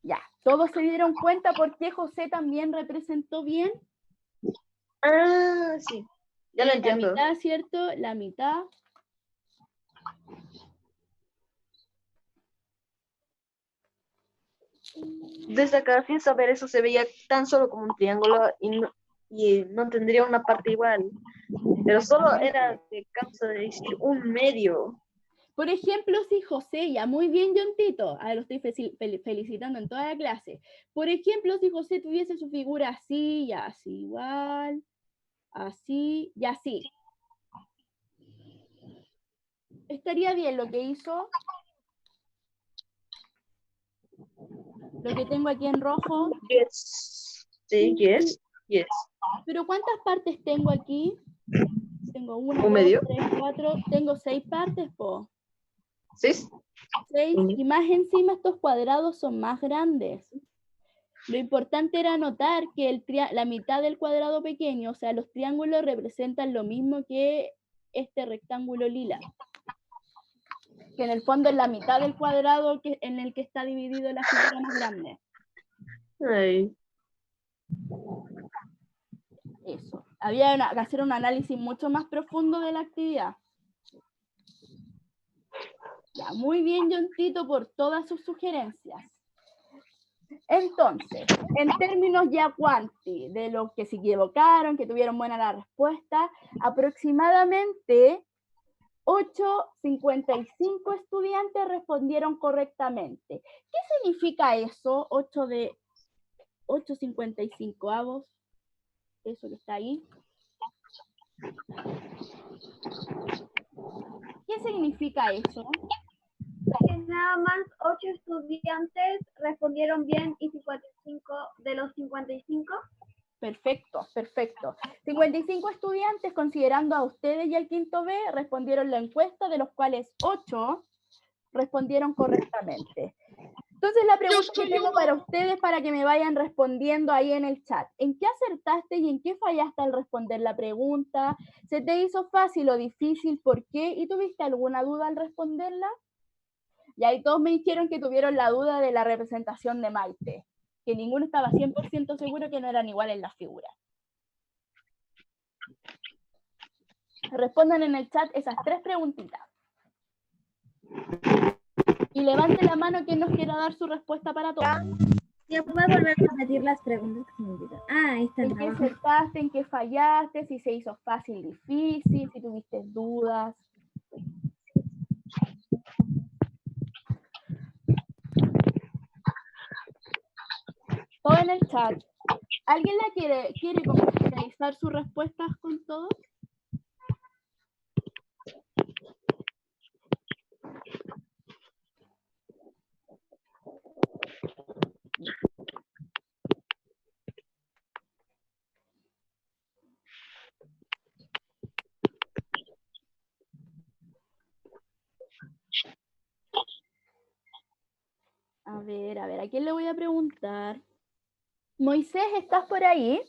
Ya, ¿todos se dieron cuenta por qué José también representó bien? Sí, ya lo entiendo. La mitad, ¿cierto? La mitad. Desde acá, sin saber eso, se veía tan solo como un triángulo y no tendría una parte igual. Pero solo era de causa de decir un medio. Por ejemplo, si José, ya muy bien, John Tito, lo estoy felicitando en toda la clase. Por ejemplo, si José tuviese su figura así, y así igual, así y así. ¿Estaría bien lo que hizo? Lo que tengo aquí en rojo. Yes. Sí, yes. Pero ¿cuántas partes tengo aquí? Tengo 1, ¿Un 2, medio? 3, 4, tengo 6 partes, po. 6. 6, y más encima estos cuadrados son más grandes. Lo importante era notar que la mitad del cuadrado pequeño, o sea, los triángulos representan lo mismo que este rectángulo lila. Que en el fondo es la mitad del cuadrado en el que está dividido la figura más grande. Ay. Eso. Había que hacer un análisis mucho más profundo de la actividad. Ya, muy bien, John Tito, por todas sus sugerencias. Entonces, en términos ya cuanti, de los que se equivocaron, que tuvieron buena la respuesta, aproximadamente 8,55 estudiantes respondieron correctamente. ¿Qué significa eso? 8,55avos. Eso que está ahí. ¿Qué significa eso? Que nada más 8 estudiantes respondieron bien y 55 de los 55. Perfecto, perfecto. 55 estudiantes, considerando a ustedes y al quinto B, respondieron la encuesta, de los cuales 8 respondieron correctamente. Entonces la pregunta que tengo para ustedes, para que me vayan respondiendo ahí en el chat, ¿en qué acertaste y en qué fallaste al responder la pregunta? ¿Se te hizo fácil o difícil? ¿Por qué? ¿Y tuviste alguna duda al responderla? Y ahí todos me dijeron que tuvieron la duda de la representación de Maite, que ninguno estaba 100% seguro que no eran iguales las figuras. Respondan en el chat esas 3 preguntitas. Y levante la mano quien nos quiera dar su respuesta para todos. ¿Ya puedo volver a repetir las preguntas que me olvidé? Ahí está el ¿En qué trabajo. acertaste? ¿En qué fallaste? ¿Si se hizo fácil, difícil? ¿Si tuviste dudas? Todo en el chat. ¿Alguien quiere realizar sus respuestas con todos? a ver, ¿a quién le voy a preguntar? Moisés, ¿estás por ahí?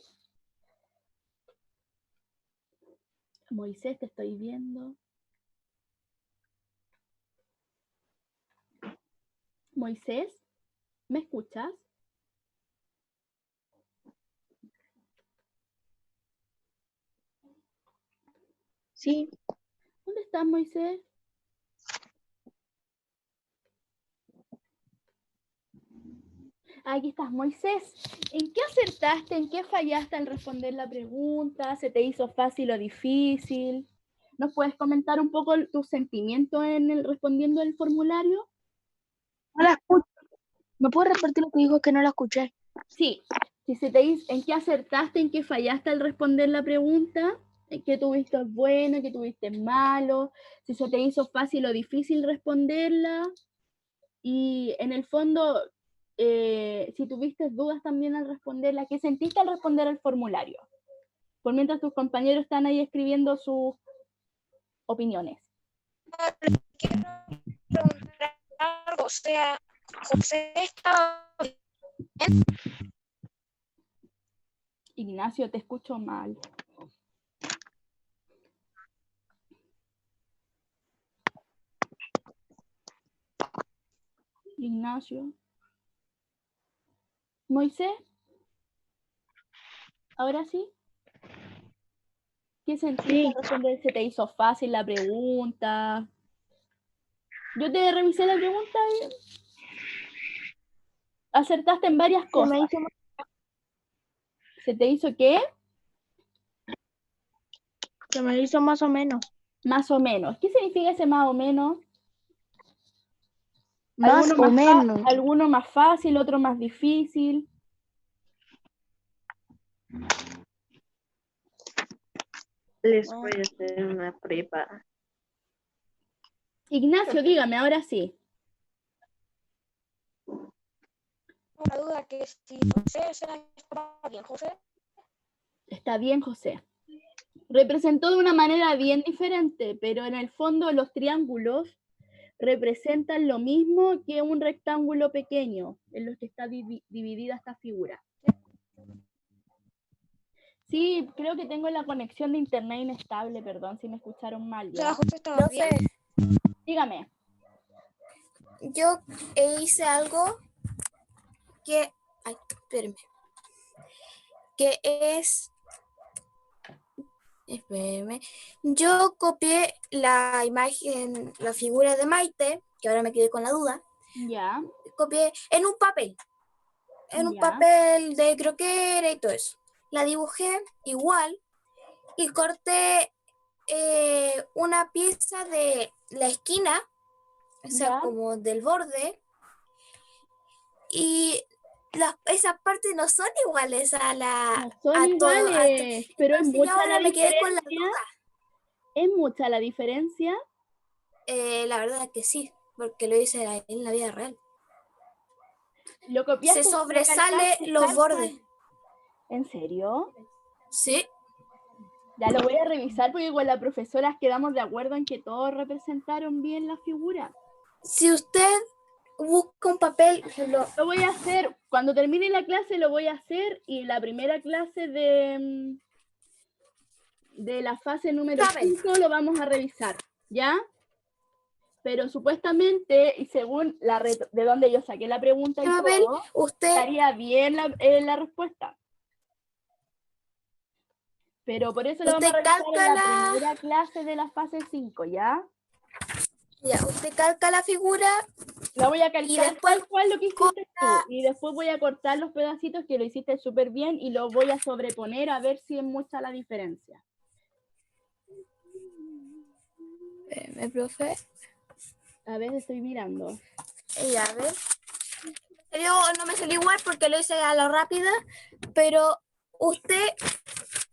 Moisés, te estoy viendo. Moisés, ¿me escuchas? Sí, ¿Dónde estás, Moisés? Aquí estás, Moisés. ¿En qué acertaste? ¿En qué fallaste al responder la pregunta? ¿Se te hizo fácil o difícil? ¿Nos puedes comentar un poco tus sentimientos respondiendo el formulario? No la escucho. ¿Me puedes repetir lo que dijo que no la escuché? Sí. Si se te hizo, ¿en qué acertaste? ¿En qué fallaste al responder la pregunta? ¿En qué tuviste bueno? ¿En qué tuviste malo? Si se te hizo fácil o difícil responderla. Y en el fondo, si tuviste dudas también al responderla, ¿qué sentiste al responder el formulario? Por mientras tus compañeros están ahí escribiendo sus opiniones. Quiero preguntar algo, o sea, José está bien. Ignacio, te escucho mal. Ignacio. Moisés. ¿Ahora sí? ¿Qué sentiste al responder? ¿Se te hizo fácil la pregunta? Yo te revisé la pregunta y acertaste en varias cosas. ¿Se te hizo qué? Se me hizo más o menos. Más o menos. ¿Qué significa ese más o menos? Más o menos. Alguno más fácil, otro más difícil. Les voy a hacer una prueba. Ignacio, dígame, ahora sí. Una duda que si José está bien, José. Está bien, José. Representó de una manera bien diferente, pero en el fondo los triángulos representan lo mismo que un rectángulo pequeño en los que está dividida esta figura. Sí, creo que tengo la conexión de internet inestable, perdón si me escucharon mal. O sea, ¿Ya? José estaba bien. Dígame. Yo hice algo que, ay, espérenme, que es, espérenme, yo copié la imagen, la figura de Maite, que ahora me quedé con la duda, Ya. copié en un papel de croquera y todo eso. La dibujé igual y corté una pieza de la esquina, o sea, Ya. como del borde, y esas partes no son iguales a No son iguales, pero es entonces mucha ahora la me quedé con la diferencia. duda. ¿Es mucha la diferencia? La verdad que sí, porque lo hice en la vida real. ¿Lo copiaste? Se ¿Lo sobresale calcaste los tal bordes. cual? ¿En serio? Sí. Ya lo voy a revisar porque con la profesora quedamos de acuerdo en que todos representaron bien la figura. Si usted busca un papel, Lo voy a hacer, cuando termine la clase lo voy a hacer y la primera clase de la fase número 5 lo vamos a revisar, ¿ya? Pero supuestamente, y según de donde yo saqué la pregunta y todo, estaría bien la respuesta. Pero por eso lo vamos a revisar en la primera clase de la fase 5, ¿ya? Ya, usted calca la figura. La voy a calcar y después tal cual lo que hiciste tú. Y después voy a cortar los pedacitos que lo hiciste súper bien y lo voy a sobreponer a ver si es mucha la diferencia. Profe. A ver, estoy mirando. A ver. Yo no me salió igual porque lo hice a lo rápida, pero usted...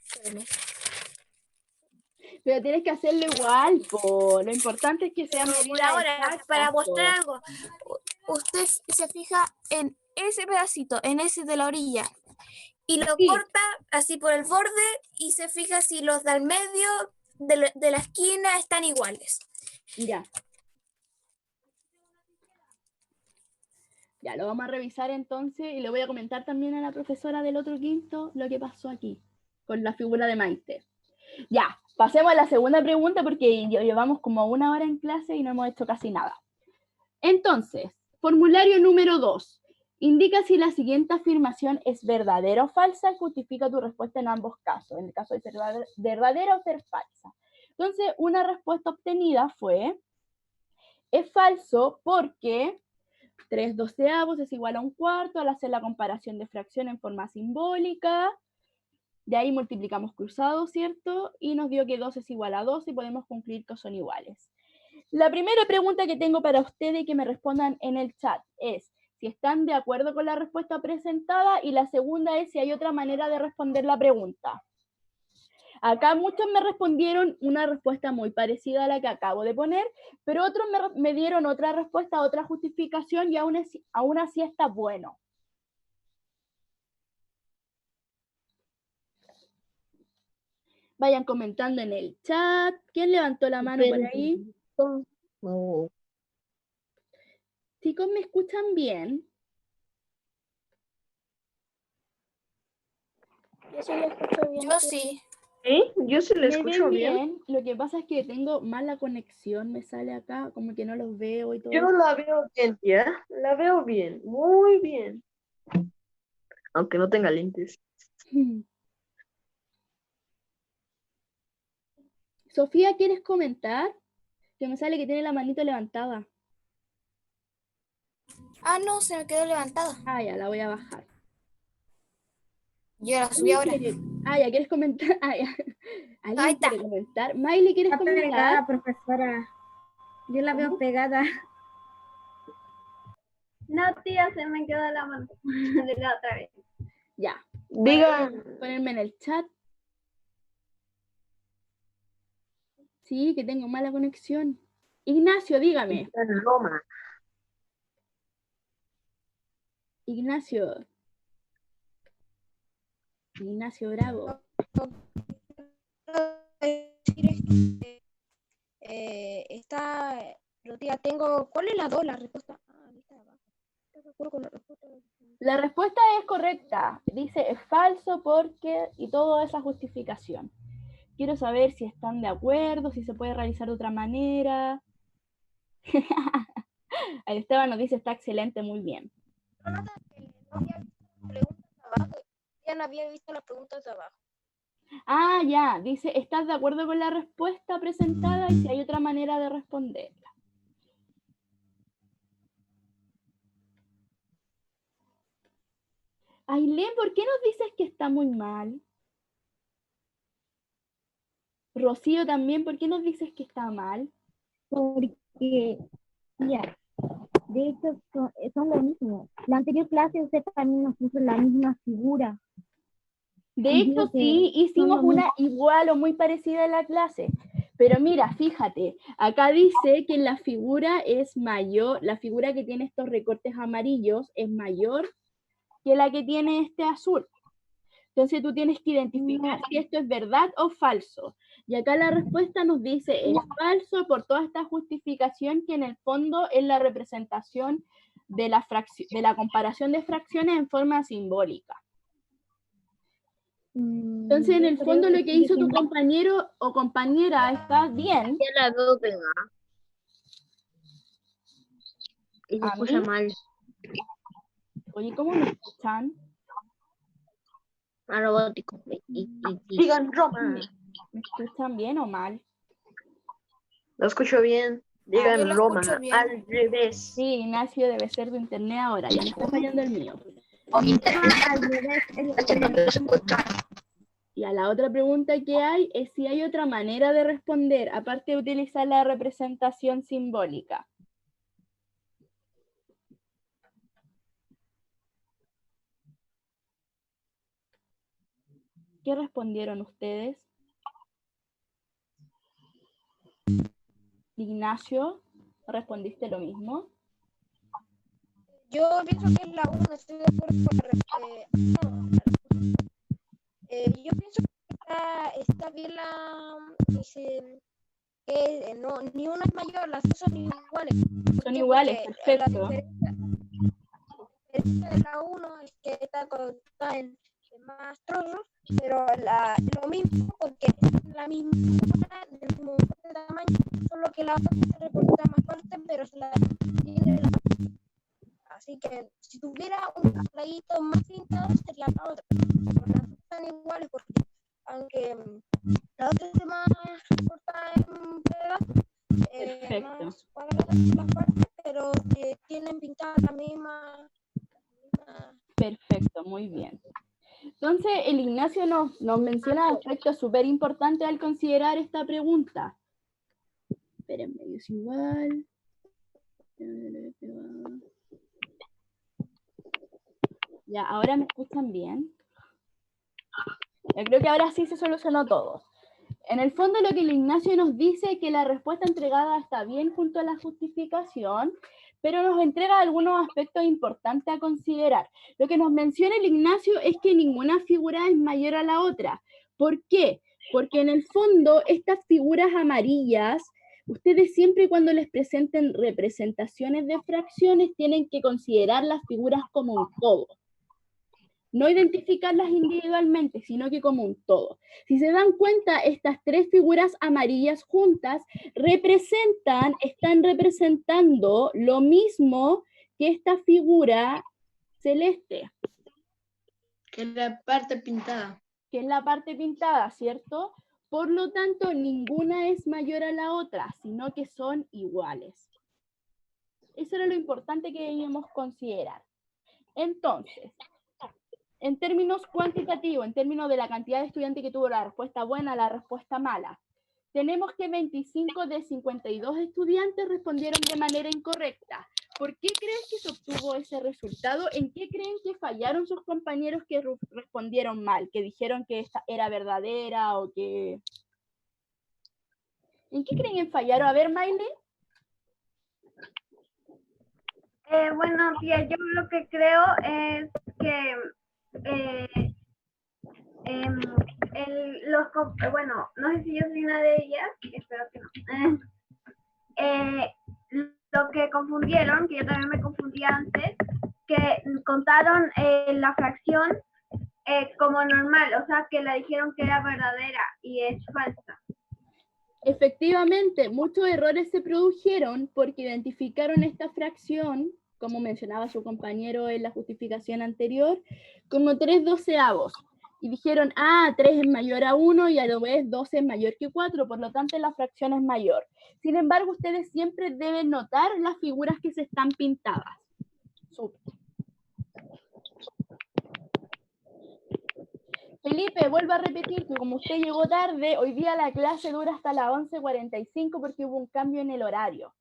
Espérame. Pero tienes que hacerlo igual, po. Lo importante es que sea medida Ahora, exacta, para po. mostrar algo, usted se fija en ese pedacito, en ese de la orilla, y lo corta así por el borde y se fija si los del medio de la esquina están iguales. Ya. Ya, lo vamos a revisar entonces y le voy a comentar también a la profesora del otro quinto lo que pasó aquí con la figura de Maite. Ya, pasemos a la segunda pregunta porque llevamos como 1 hora en clase y no hemos hecho casi nada. Entonces, formulario número 2. Indica si la siguiente afirmación es verdadera o falsa y justifica tu respuesta en ambos casos, en el caso de ser verdadera o ser falsa. Entonces, una respuesta obtenida fue, es falso porque 3/12 es igual a 1/4 al hacer la comparación de fracción en forma simbólica. De ahí multiplicamos cruzados, ¿cierto? Y nos dio que 2 es igual a 2 y podemos concluir que son iguales. La primera pregunta que tengo para ustedes y que me respondan en el chat es si están de acuerdo con la respuesta presentada, y la segunda es si hay otra manera de responder la pregunta. Acá muchos me respondieron una respuesta muy parecida a la que acabo de poner, pero otros me dieron otra respuesta, otra justificación, y aún así está bueno. Vayan comentando en el chat. ¿Quién levantó la mano por ahí? No. Chicos, ¿me escuchan bien? Yo sí lo escucho bien. Yo sí. ¿Sí? Yo sí le ¿Me escucho ven bien. bien? Lo que pasa es que tengo mala conexión, me sale acá, como que no los veo y todo. Yo la veo bien, tía. La veo bien, muy bien. Aunque no tenga lentes. Sofía, ¿quieres comentar? Que me sale que tiene la manito levantada. Ah, no, se me quedó levantada. Ah, ya, la voy a bajar. Yo la subí ahora. Ah, ya, ¿quieres comentar? Ah, ya. ¿Alguien Ahí está. quiere comentar? Miley, ¿quieres Está comentar? pegada, profesora. Yo la veo pegada. No, tía, se me quedó la mano de la otra vez. Ya. Digan, Ponerme en el chat. Sí, que tengo mala conexión. Ignacio, dígame. está en Roma. Ignacio Bravo. Está, pero tía, tengo, ¿cuál es la 2? La respuesta. Ah, ahí está abajo. ¿Estás de acuerdo con la respuesta? La respuesta es correcta. Dice es falso porque y toda esa justificación. Quiero saber si están de acuerdo, si se puede realizar de otra manera. Ahí Esteban nos dice está excelente, muy bien. Ya no había visto las preguntas de abajo. Ah, ya, dice, ¿estás de acuerdo con la respuesta presentada y si hay otra manera de responderla? Ailén, ¿por qué nos dices que está muy mal? Rocío también, ¿por qué nos dices que está mal? Porque, ya, de hecho son lo mismo. La anterior clase usted también nos puso la misma figura. De Y hecho, digo que sí, hicimos son lo una igual o muy parecida en la clase. Pero mira, fíjate, acá dice que la figura es mayor, la figura que tiene estos recortes amarillos es mayor que la que tiene este azul. Entonces tú tienes que identificar si esto es verdad o falso. Y acá la respuesta nos dice es falso por toda esta justificación que en el fondo es la representación de la comparación de fracciones en forma simbólica. Entonces, en el fondo, lo que hizo tu compañero o compañera está bien. Ya la veo pegada. Y se ¿A escucha mí? mal. Oye, ¿cómo me escuchan? A robótico. Digan Roma. ¿Me escuchan bien o mal? Lo escucho bien. Yo Digan lo Roma. escucho bien. Al revés. Sí, Ignacio, debe ser de internet ahora, ya me está fallando el mío. Y a la otra pregunta que hay es si hay otra manera de responder, aparte de utilizar la representación simbólica. ¿Qué respondieron ustedes? Ignacio, ¿respondiste lo mismo? Yo pienso que es la 1, no estoy de acuerdo con la respuesta. Yo pienso que está bien la... Dice que no, ni una es mayor, las dos son iguales. Son iguales, Porque perfecto. diferencia de cada uno es que está cortada en más trozos, pero lo mismo porque es la misma del mismo tamaño, solo que la otra se recorta más fuerte, pero se la tiene la. Así que si tuviera un ladito más pintado sería la otra, pero las dos están iguales porque aunque la otra es más corta en pedazo, Perfecto. más cuadrada en las partes, pero tienen pintada la misma. Perfecto, muy bien. Entonces, el Ignacio nos menciona aspectos súper importantes al considerar esta pregunta. Espérenme, es igual. Ya, ahora me escuchan bien. Yo creo que ahora sí se solucionó todo. En el fondo lo que el Ignacio nos dice es que la respuesta entregada está bien junto a la justificación, pero nos entrega algunos aspectos importantes a considerar. Lo que nos menciona el Ignacio es que ninguna figura es mayor a la otra. ¿Por qué? Porque en el fondo estas figuras amarillas, ustedes siempre cuando les presenten representaciones de fracciones tienen que considerar las figuras como un todo. No identificarlas individualmente, sino que como un todo. Si se dan cuenta, estas tres figuras amarillas juntas están representando lo mismo que esta figura celeste. Que es la parte pintada. Que es la parte pintada, ¿cierto? Por lo tanto, ninguna es mayor a la otra, sino que son iguales. Eso era lo importante que debíamos considerar. Entonces, en términos cuantitativos, en términos de la cantidad de estudiantes que tuvo la respuesta buena, la respuesta mala, tenemos que 25 de 52 estudiantes respondieron de manera incorrecta. ¿Por qué creen que se obtuvo ese resultado? ¿En qué creen que fallaron sus compañeros que respondieron mal? Que dijeron que esta era verdadera o que... ¿En qué creen que fallaron? A ver, Maile. Bueno, tía, yo lo que creo es que bueno, no sé si yo soy una de ellas, espero que no. Lo que confundieron, que yo también me confundí antes, que contaron la fracción como normal, o sea, que la dijeron que era verdadera y es falsa. Efectivamente, muchos errores se produjeron porque identificaron esta fracción, como mencionaba su compañero en la justificación anterior, como 3/12. Y dijeron, 3 es mayor a 1 y a la vez 12 es mayor que 4, por lo tanto la fracción es mayor. Sin embargo, ustedes siempre deben notar las figuras que se están pintadas. Súper. Felipe, vuelvo a repetir que como usted llegó tarde, hoy día la clase dura hasta las 11:45 porque hubo un cambio en el horario.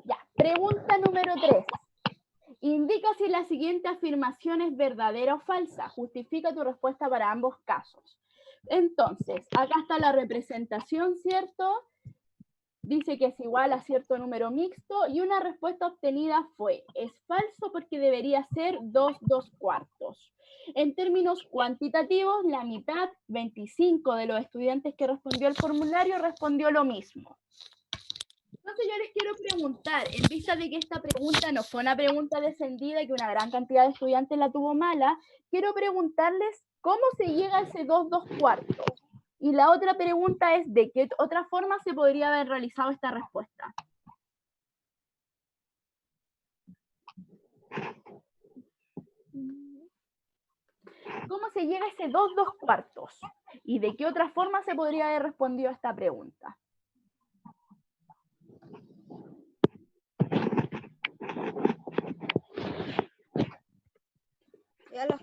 Ya, pregunta número 3. Indica si la siguiente afirmación es verdadera o falsa. Justifica tu respuesta para ambos casos. Entonces, acá está la representación, ¿cierto? Dice que es igual a cierto número mixto y una respuesta obtenida fue, es falso porque debería ser 2/2. En términos cuantitativos, la mitad, 25 de los estudiantes que respondió al formulario respondió lo mismo. Entonces yo les quiero preguntar, en vista de que esta pregunta no fue una pregunta descendida, que una gran cantidad de estudiantes la tuvo mala, quiero preguntarles cómo se llega a ese 2/2. Y la otra pregunta es, ¿de qué otra forma se podría haber realizado esta respuesta? ¿Cómo se llega a ese 2/2? ¿Y de qué otra forma se podría haber respondido a esta pregunta? Ya las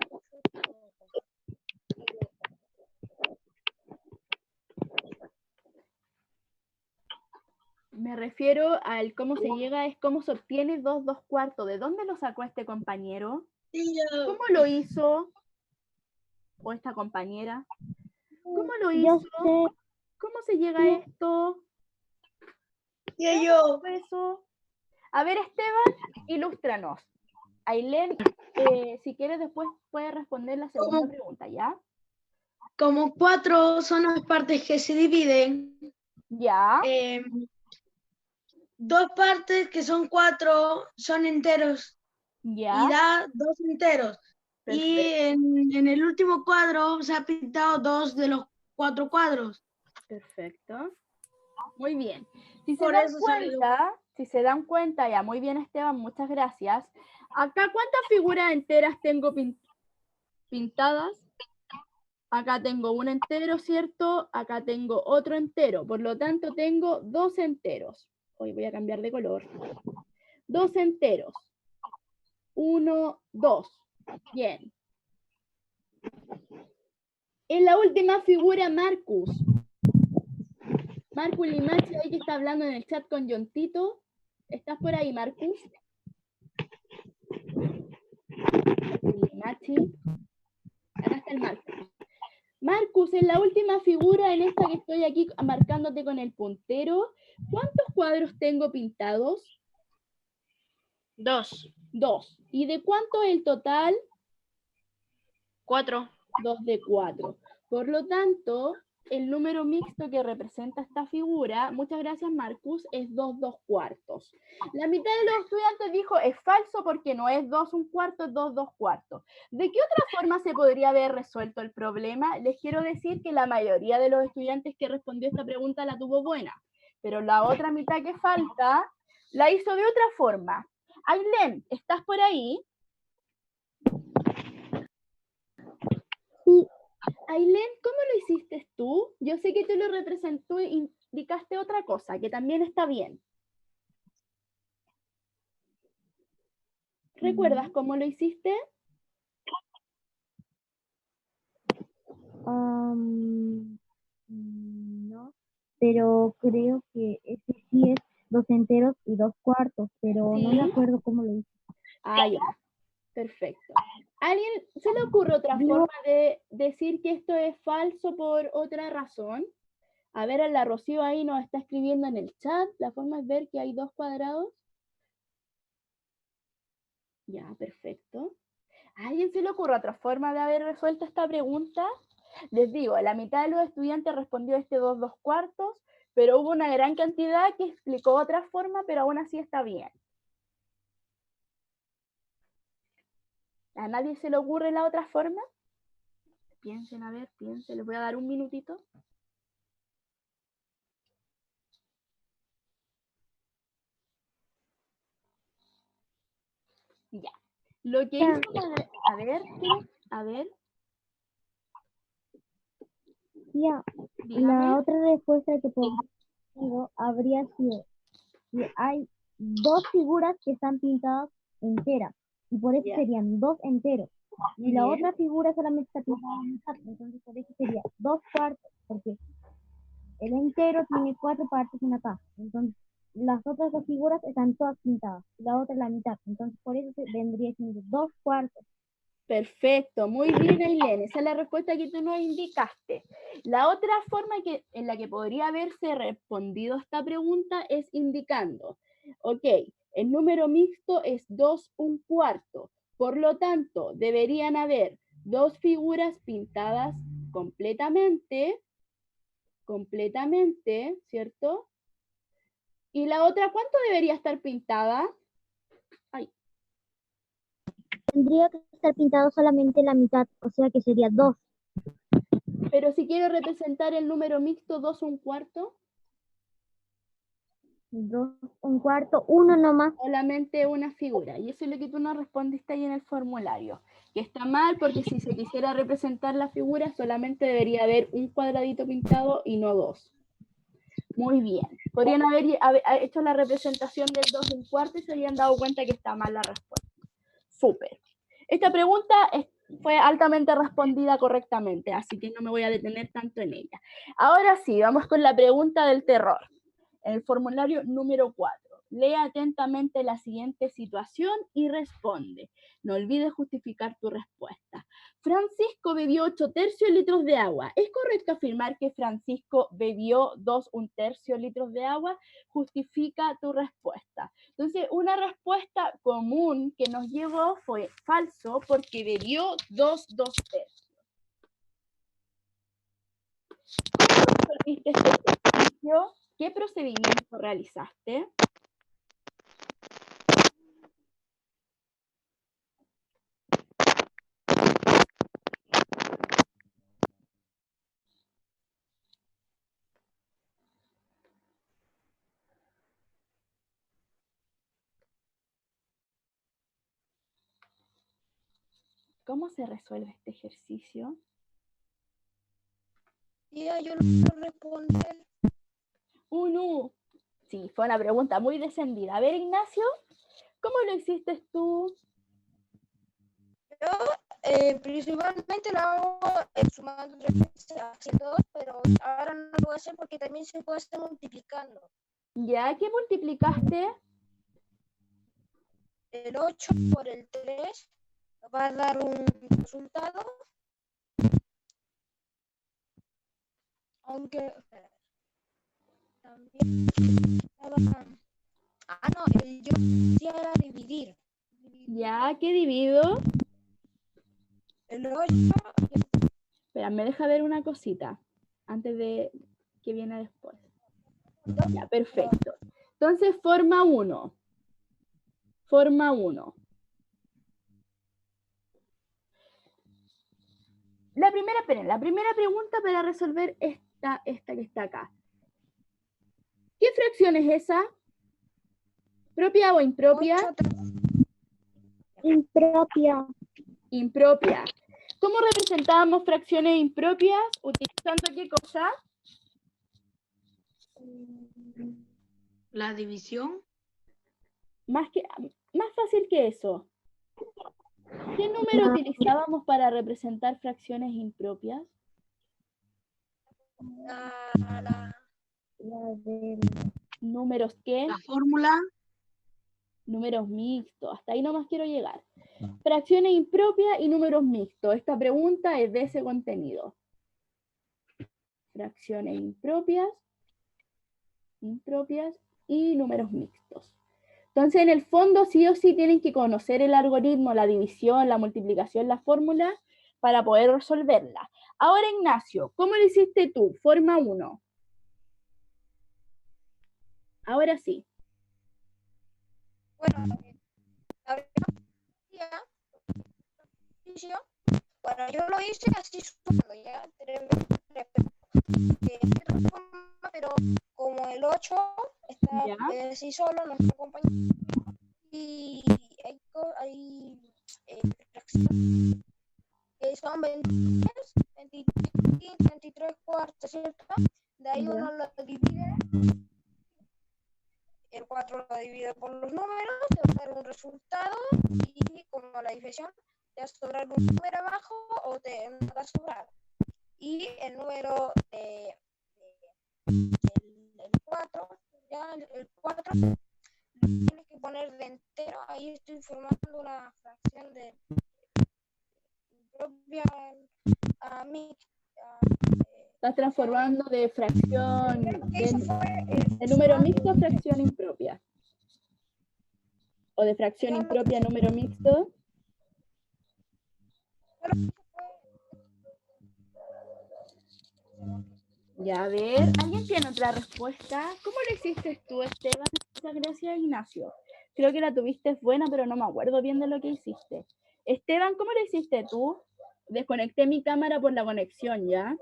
Me refiero al cómo se llega, es cómo se obtiene 2/2. ¿De dónde lo sacó este compañero? ¿Cómo lo hizo? ¿O esta compañera? ¿Cómo lo hizo? ¿Cómo se llega a esto? Y yo. Eso. A ver, Esteban, ilústranos. Ailén, si quieres después puedes responder la segunda pregunta, ¿ya? Como 4 son las partes que se dividen. Ya. 2 partes que son 4 son enteros ¿Ya? y da 2 enteros. Y en el último cuadro se ha pintado 2 de los 4 cuadros. Perfecto. Muy bien. Por eso sale Si se dan cuenta, ya, muy bien, Esteban, muchas gracias. Acá, ¿cuántas figuras enteras tengo pintadas? Acá tengo un entero, ¿cierto? Acá tengo otro entero. Por lo tanto, tengo 2 enteros. Hoy voy a cambiar de color. 2 enteros. 1, 2. Bien. En la última figura, Marcus. Marcus Limachi, ahí que está hablando en el chat con Yontito. ¿Estás por ahí, Marcus? Limachi. Acá está el Marcus. Marcus, en la última figura, en esta que estoy aquí marcándote con el puntero, ¿cuántos cuadros tengo pintados? 2. 2. ¿Y de cuánto es el total? 4. 2 de 4. Por lo tanto, el número mixto que representa esta figura, muchas gracias Marcus, es 2 2/4. La mitad de los estudiantes dijo es falso porque no es 2 1/4, es 2 2/4. ¿De qué otra forma se podría haber resuelto el problema? Les quiero decir que la mayoría de los estudiantes que respondió esta pregunta la tuvo buena, pero la otra mitad que falta la hizo de otra forma. Ailén, ¿estás por ahí? Sí. Ailén, ¿cómo lo hiciste tú? Yo sé que tú lo representó e indicaste otra cosa, que también está bien. ¿Recuerdas cómo lo hiciste? No, pero creo que ese sí es 2 enteros y 2 cuartos, pero no me Sí. acuerdo cómo lo hice. Ah, ya. Perfecto. ¿A alguien se le ocurre otra Digo- forma de decir que esto es falso por otra razón? A ver, la Rocío ahí nos está escribiendo en el chat. La forma es ver que hay 2 cuadrados. Ya, perfecto. ¿A alguien se le ocurre otra forma de haber resuelto esta pregunta? Les digo, la mitad de los estudiantes respondió este 2 2/4, pero hubo una gran cantidad que explicó otra forma, pero aún así está bien. ¿A nadie se le ocurre la otra forma? Piensen, a ver, piensen, les voy a dar un minutito. Ya. Lo que hizo, a ver, Ya, dígame. la otra respuesta que habría sido que hay 2 figuras que están pintadas enteras, y por eso Ya. serían 2 enteros. Muy Y la bien. otra figura solamente está pintada en mitad, entonces por eso sería 2 cuartos, porque el entero tiene 4 partes en acá. Entonces, las otras 2 figuras están todas pintadas, y la otra la mitad. Entonces, por eso vendría siendo 2 cuartos. Perfecto, muy bien, Ailén. Esa es la respuesta que tú nos indicaste. La otra forma en la que podría haberse respondido esta pregunta es indicando, ok, el número mixto es 2 1/4. Por lo tanto, deberían haber 2 figuras pintadas completamente, ¿cierto? Y la otra, ¿cuánto debería estar pintada? Tendría que estar pintado solamente la mitad, o sea que sería 2. Pero si quiero representar el número mixto 2 1/4, 2 1/4, uno nomás. solamente una figura. Y eso es lo que tú nos respondiste ahí en el formulario. Que está mal porque si se quisiera representar la figura solamente debería haber un cuadradito pintado y no 2. Muy bien. Podrían haber hecho la representación del 2 1/4 y se habían dado cuenta que está mal la respuesta. Súper. Esta pregunta fue altamente respondida correctamente, así que no me voy a detener tanto en ella. Ahora sí, vamos con la pregunta del terror. En el formulario número 4. Lee atentamente la siguiente situación y responde. No olvides justificar tu respuesta. Francisco bebió 8/3 litros de agua. ¿Es correcto afirmar que Francisco bebió 2 1/3 litros de agua? Justifica tu respuesta. Entonces, una respuesta común que nos llegó fue falso porque bebió 2 2/3. ¿Cómo resolviste este ejercicio? ¿Qué procedimiento realizaste? ¿Cómo se resuelve este ejercicio? Ya yo lo puedo responder. No. Sí, fue una pregunta muy descendida. A ver, Ignacio, ¿cómo lo hiciste tú? Yo principalmente lo hago sumando 3 veces haciendo 2, pero ahora no lo puedo hacer porque también se puede hacer multiplicando. ¿Ya? ¿Qué multiplicaste? El 8 por el 3 va a dar un resultado. Aunque también no, yo decía era dividir. ¿Ya? ¿Qué divido? El 8. Espera, me deja ver una cosita antes de que viene después. Ya, perfecto. Entonces, forma 1. Forma 1. La primera pregunta para resolver esta que está acá. ¿Qué fracción es esa? ¿Propia o impropia? Impropia. Impropia. ¿Cómo representábamos fracciones impropias? ¿Utilizando qué cosa? La división. Más fácil que eso. ¿Qué número utilizábamos para representar fracciones impropias? ¿Números qué? La fórmula. Números mixtos. Hasta ahí nomás quiero llegar. Fracciones impropias y números mixtos. Esta pregunta es de ese contenido. Fracciones impropias y números mixtos. Entonces, en el fondo, sí o sí tienen que conocer el algoritmo, la división, la multiplicación, la fórmula, para poder resolverla. Ahora, Ignacio, ¿cómo lo hiciste tú? Forma 1. Ahora sí. Bueno, yo lo hice así sumando ya, pero como el 8 está así solo, no está acompañado, y hay fracciones que son 23, 23 cuartos, ¿cierto? De ahí uno lo divide, el 4 lo divide por los números, te va a dar un resultado, y como la división, te va a sobrar un número abajo o te va a sobrar. Y el número el 4, ya el 4 tienes que poner de entero. Ahí estoy formando una fracción de propia a mí. Estás transformando de fracción de número mixto a fracción impropia. O de fracción impropia a número mixto. Ya, a ver, ¿alguien tiene otra respuesta? ¿Cómo lo hiciste tú, Esteban? Muchas gracias, Ignacio. Creo que la tuviste buena, pero no me acuerdo bien de lo que hiciste. Esteban, ¿cómo lo hiciste tú? Desconecté mi cámara por la conexión, ¿ya?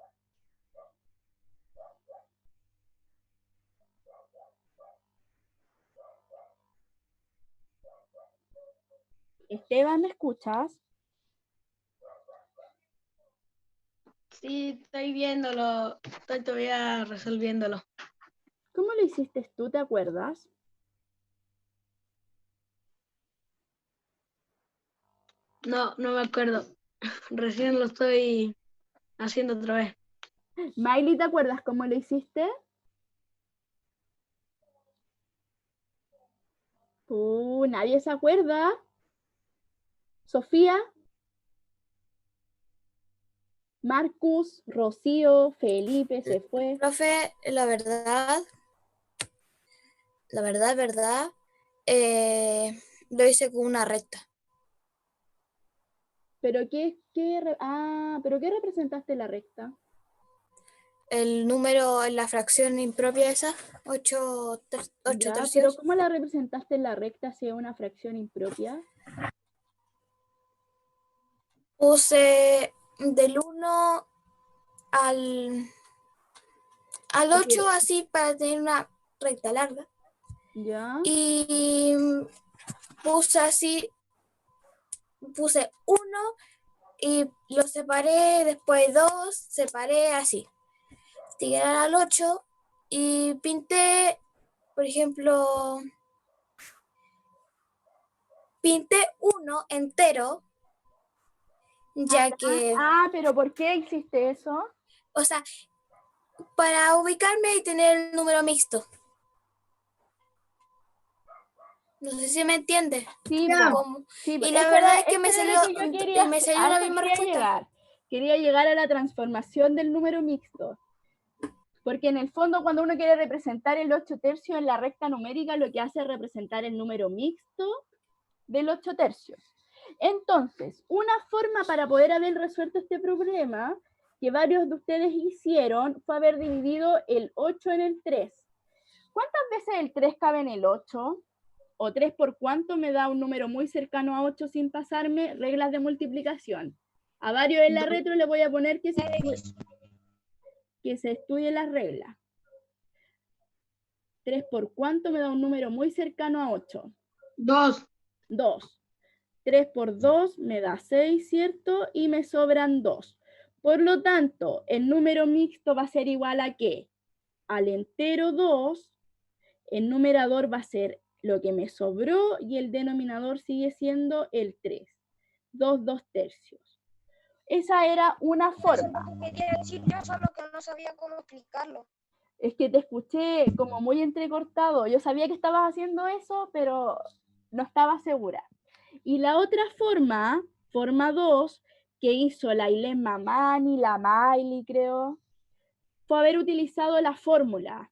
Esteban, ¿me escuchas? Sí, estoy viéndolo. Estoy todavía resolviéndolo. ¿Cómo lo hiciste tú? ¿Te acuerdas? No, no me acuerdo. Recién lo estoy haciendo otra vez. Miley, ¿te acuerdas cómo lo hiciste? Nadie se acuerda. Sofía, Marcus, Rocío, Felipe, se fue. Profe, la verdad, lo hice con una recta. ¿Pero ¿pero qué representaste la recta? El número en la fracción impropia esa, 8 Ya, tercios. pero ¿cómo la representaste en la recta si es una fracción impropia? Puse del 1 al 8 así para tener una recta larga. Ya. Y puse 1 y lo separé, después 2, separé así. Llegar al 8 y pinté, por ejemplo, pinté 1 entero, ya que, pero ¿por qué hiciste eso? o sea, para ubicarme y tener el número mixto. No sé si me entiendes. Sí, Y la verdad es que me salió la misma respuesta. Quería llegar a la transformación del número mixto. Porque en el fondo, cuando uno quiere representar el 8 tercios en la recta numérica, lo que hace es representar el número mixto del 8 tercios. Entonces, una forma para poder haber resuelto este problema que varios de ustedes hicieron fue haber dividido el 8 en el 3. ¿Cuántas veces el 3 cabe en el 8? ¿O 3 por cuánto me da un número muy cercano a 8 sin pasarme reglas de multiplicación? A varios en la retro le voy a poner que se estudie las reglas. 3 por cuánto me da un número muy cercano a 8. 2. 2. 3 por 2 me da 6, ¿cierto? Y me sobran 2. Por lo tanto, el número mixto va a ser igual a ¿qué? Al entero 2, el numerador va a ser lo que me sobró y el denominador sigue siendo el 3. 2 tercios. Esa era una forma. Quería decir yo, solo que no sabía cómo explicarlo. Es que te escuché como muy entrecortado. Yo sabía que estabas haciendo eso, pero no estaba segura. Y la otra forma, forma 2, que hizo la Ilén Mamani, la Miley, creo, fue haber utilizado la fórmula.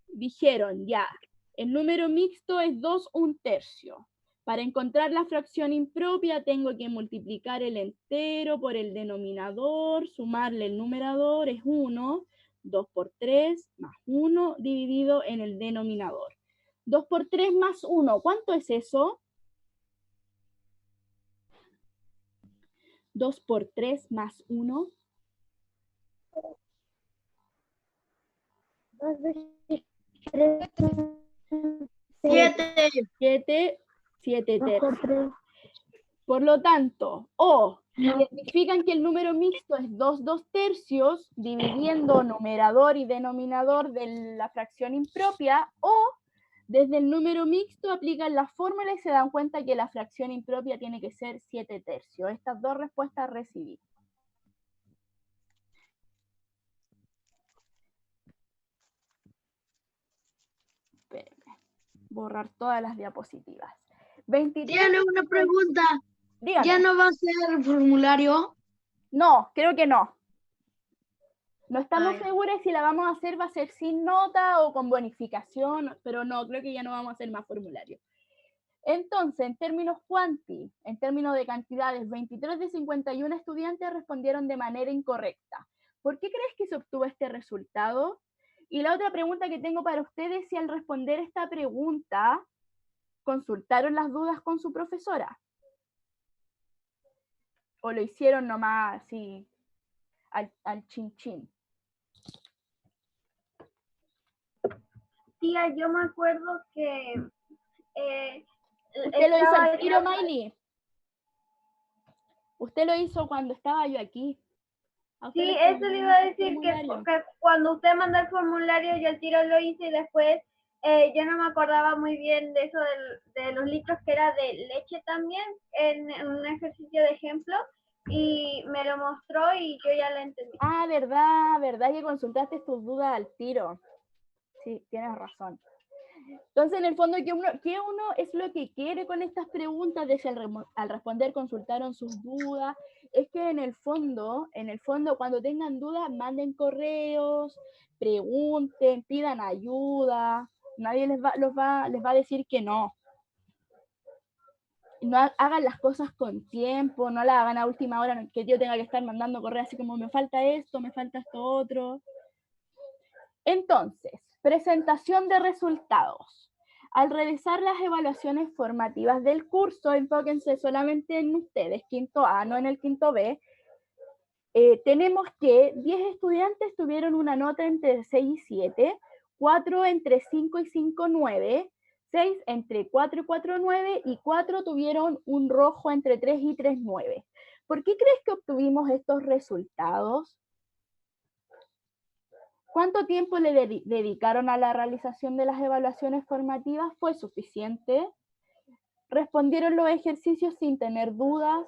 Dijeron, ya, el número mixto es 2 1/3. Para encontrar la fracción impropia tengo que multiplicar el entero por el denominador, sumarle el numerador, es 1, 2 por 3 más 1 dividido en el denominador. 2 por 3 más 1, ¿cuánto es eso? 2 por 3 más 1. 7 tercios. Por lo tanto, identifican que el número mixto es 2 tercios, dividiendo numerador y denominador de la fracción impropia, o desde el número mixto aplican la fórmula y se dan cuenta que la fracción impropia tiene que ser 7 tercios. Estas dos respuestas recibí. Espérenme. Borrar todas las diapositivas. 23. Tiene una pregunta. Dígame. ¿Ya no va a ser el formulario? No, creo que no. No estamos seguras si la vamos a hacer, va a ser sin nota o con bonificación, pero no, creo que ya no vamos a hacer más formularios. Entonces, en términos cuanti, en términos de cantidades, 23 de 51 estudiantes respondieron de manera incorrecta. ¿Por qué crees que se obtuvo este resultado? Y la otra pregunta que tengo para ustedes, si al responder esta pregunta, consultaron las dudas con su profesora. ¿O lo hicieron nomás así, al chin chin? Tía, yo me acuerdo que... ¿Usted lo hizo al tiro, Miley? ¿Usted lo hizo cuando estaba yo aquí? Sí, eso le iba a decir, que cuando usted mandó el formulario, yo al tiro lo hice y después yo no me acordaba muy bien de eso de los litros que era de leche también, en un ejercicio de ejemplo, y me lo mostró y yo ya lo entendí. Ah, verdad que consultaste tus dudas al tiro. Sí, tienes razón. Entonces, en el fondo, ¿qué uno es lo que quiere con estas preguntas? De si al responder consultaron sus dudas. Es que en el fondo, cuando tengan dudas, manden correos, pregunten, pidan ayuda. Nadie les va a decir que no. No hagan las cosas con tiempo, no las hagan a última hora, que yo tenga que estar mandando correos así como me falta esto otro. Entonces, presentación de resultados. Al realizar las evaluaciones formativas del curso, enfóquense solamente en ustedes, quinto A, no en el quinto B. Tenemos que 10 estudiantes tuvieron una nota entre 6 y 7, 4 entre 5 y 5, 9, 6 entre 4 y 4, 9, y 4 tuvieron un rojo entre 3 y 3, 9. ¿Por qué crees que obtuvimos estos resultados? ¿Cuánto tiempo le dedicaron a la realización de las evaluaciones formativas? ¿Fue suficiente? ¿Respondieron los ejercicios sin tener dudas?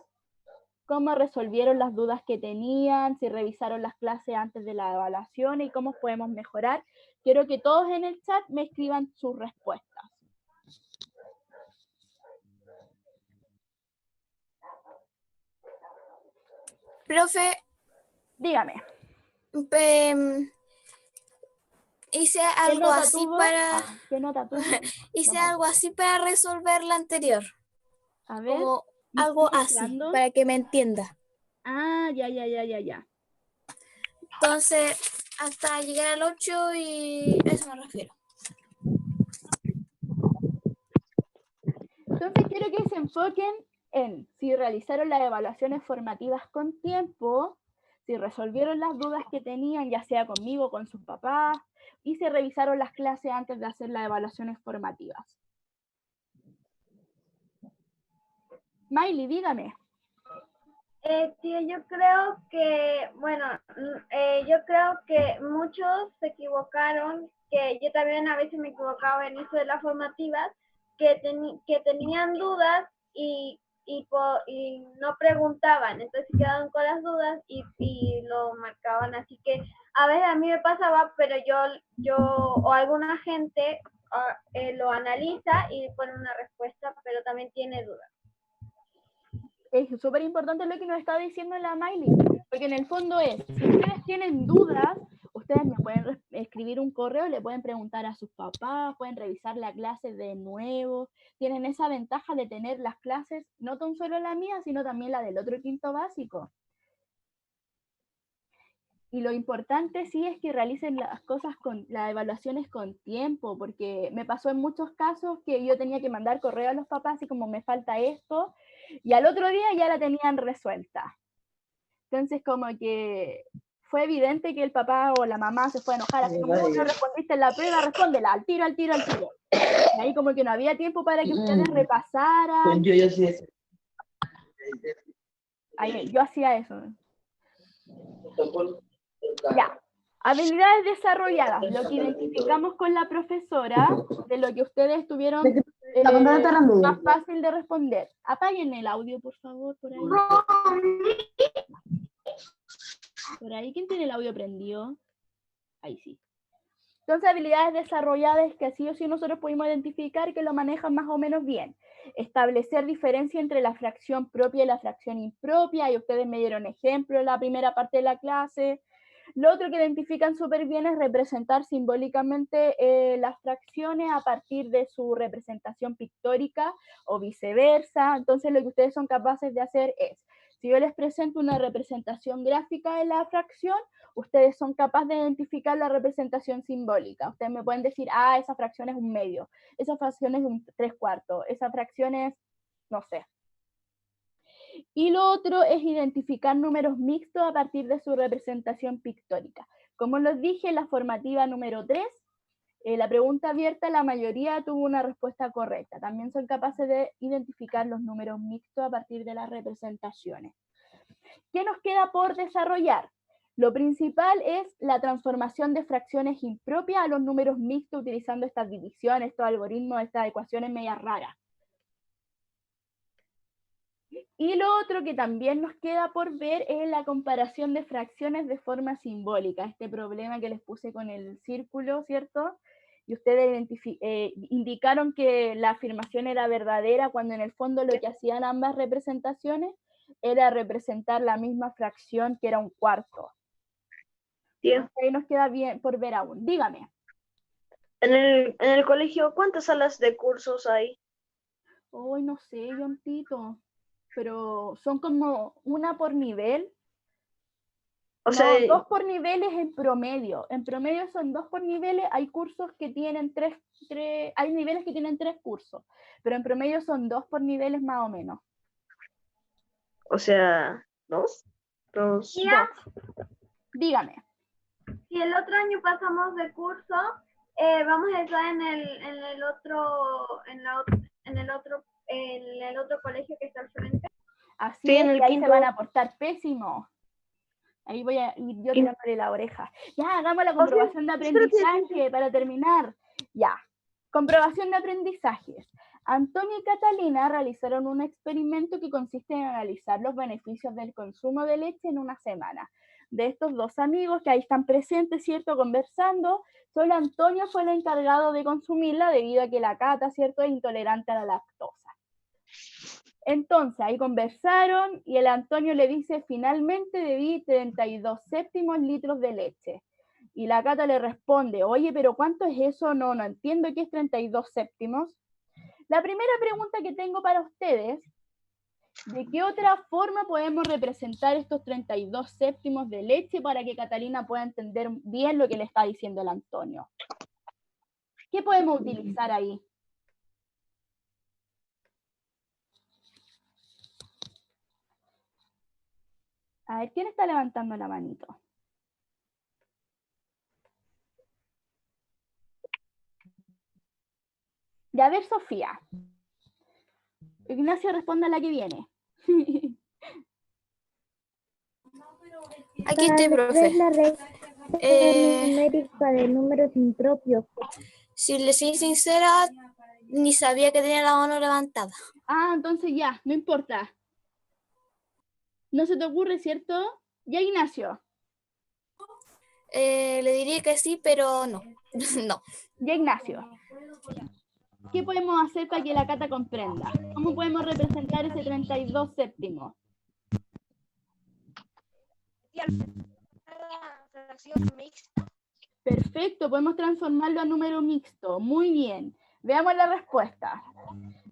¿Cómo resolvieron las dudas que tenían? ¿Si revisaron las clases antes de la evaluación? ¿Y cómo podemos mejorar? Quiero que todos en el chat me escriban sus respuestas. Profe, Dígame. Hice ¿Qué algo nota así tuvo? para ¿Qué nota tuvo? hice algo así para resolver la anterior. A ver. Como ¿me algo estoy así, mostrando? para que me entienda. Ah, ya. Entonces, hasta llegar al 8 y a eso me refiero. Entonces quiero que se enfoquen en si realizaron las evaluaciones formativas con tiempo, si resolvieron las dudas que tenían, ya sea conmigo o con sus papás, y si revisaron las clases antes de hacer las evaluaciones formativas. Miley, dígame. Sí, yo creo que, bueno, yo creo que muchos se equivocaron, que yo también a veces me equivocaba en eso de las formativas, que tenían dudas y no preguntaban, entonces se quedaban con las dudas y lo marcaban, así que a veces a mí me pasaba, pero yo o alguna gente lo analiza y pone una respuesta, pero también tiene dudas. Es súper importante lo que nos está diciendo la Miley, porque en el fondo es, si ustedes tienen dudas, ustedes me pueden escribir un correo, le pueden preguntar a sus papás, pueden revisar la clase de nuevo, tienen esa ventaja de tener las clases, no tan solo la mía, sino también la del otro quinto básico. Y lo importante sí es que realicen las cosas las evaluaciones con tiempo, porque me pasó en muchos casos que yo tenía que mandar correo a los papás y como me falta esto, y al otro día ya la tenían resuelta. Entonces como que fue evidente que el papá o la mamá se fue a enojar, así como, no respondiste en la prueba, respóndela, al tiro. Y ahí como que no había tiempo para que ustedes repasaran. Yo sí eso. Ahí, yo hacía eso. Ya, habilidades desarrolladas, lo que identificamos con la profesora, de lo que ustedes tuvieron más fácil de responder. Apaguen el audio, por favor, por ahí. Por ahí, ¿quién tiene el audio prendido? Ahí sí. Entonces, habilidades desarrolladas que así o sí nosotros pudimos identificar que lo manejan más o menos bien. Establecer diferencia entre la fracción propia y la fracción impropia, y ustedes me dieron ejemplo en la primera parte de la clase. Lo otro que identifican súper bien es representar simbólicamente las fracciones a partir de su representación pictórica o viceversa. Entonces lo que ustedes son capaces de hacer es, si yo les presento una representación gráfica de la fracción, ustedes son capaces de identificar la representación simbólica. Ustedes me pueden decir, ah, esa fracción es un medio, esa fracción es un 3/4, esa fracción es, no sé. Y lo otro es identificar números mixtos a partir de su representación pictórica. Como les dije, la formativa número 3, la pregunta abierta, la mayoría tuvo una respuesta correcta. También son capaces de identificar los números mixtos a partir de las representaciones. ¿Qué nos queda por desarrollar? Lo principal es la transformación de fracciones impropias a los números mixtos utilizando estas divisiones, estos algoritmos, estas ecuaciones medias raras. Y lo otro que también nos queda por ver es la comparación de fracciones de forma simbólica, este problema que les puse con el círculo, ¿cierto? Y ustedes indicaron que la afirmación era verdadera cuando en el fondo lo que hacían ambas representaciones era representar la misma fracción que era un cuarto. Sí. Ahí nos queda bien por ver aún. Dígame. En el colegio, ¿cuántas salas de cursos hay? Hoy no sé, John Tito, pero son como una por nivel. O sea, 2 por niveles en promedio. En promedio son 2 por niveles. Hay cursos que tienen hay niveles que tienen 3 cursos, pero en promedio son 2 por niveles más o menos. O sea, ¿2? Dígame. Si el otro año pasamos de curso, vamos a estar en el otro colegio que está al frente. Así Sí, es en el que ahí se quinto. van a portar pésimo. Ahí voy a ir yo tirándole la oreja. Ya, hagamos la comprobación de aprendizaje para terminar. Ya, comprobación de aprendizajes. Antonio y Catalina realizaron un experimento que consiste en analizar los beneficios del consumo de leche en una semana. De estos dos amigos que ahí están presentes, ¿cierto? Conversando, solo Antonio fue el encargado de consumirla debido a que la Cata, ¿cierto?, es intolerante a la lactosa. Entonces, ahí conversaron y el Antonio le dice, finalmente bebí 32 séptimos litros de leche. Y la Cata le responde, oye, pero ¿cuánto es eso? No entiendo qué es 32 séptimos. La primera pregunta que tengo para ustedes, ¿de qué otra forma podemos representar estos 32 séptimos de leche para que Catalina pueda entender bien lo que le está diciendo el Antonio? ¿Qué podemos utilizar ahí? A ver, ¿quién está levantando la manito? Ya, a ver, Sofía. Ignacio, responda a la que viene. Aquí estoy, Tal profe. vez la regla numérica de números impropios. Si le soy sincera, ni sabía que tenía la mano levantada. Ah, entonces ya, no importa. ¿No se te ocurre, cierto? Ya, Ignacio. Le diría que sí, pero no. No. Ya, Ignacio. ¿Qué podemos hacer para que la Cata comprenda? ¿Cómo podemos representar ese 32 séptimos? Perfecto, podemos transformarlo a número mixto. Muy bien. Veamos la respuesta.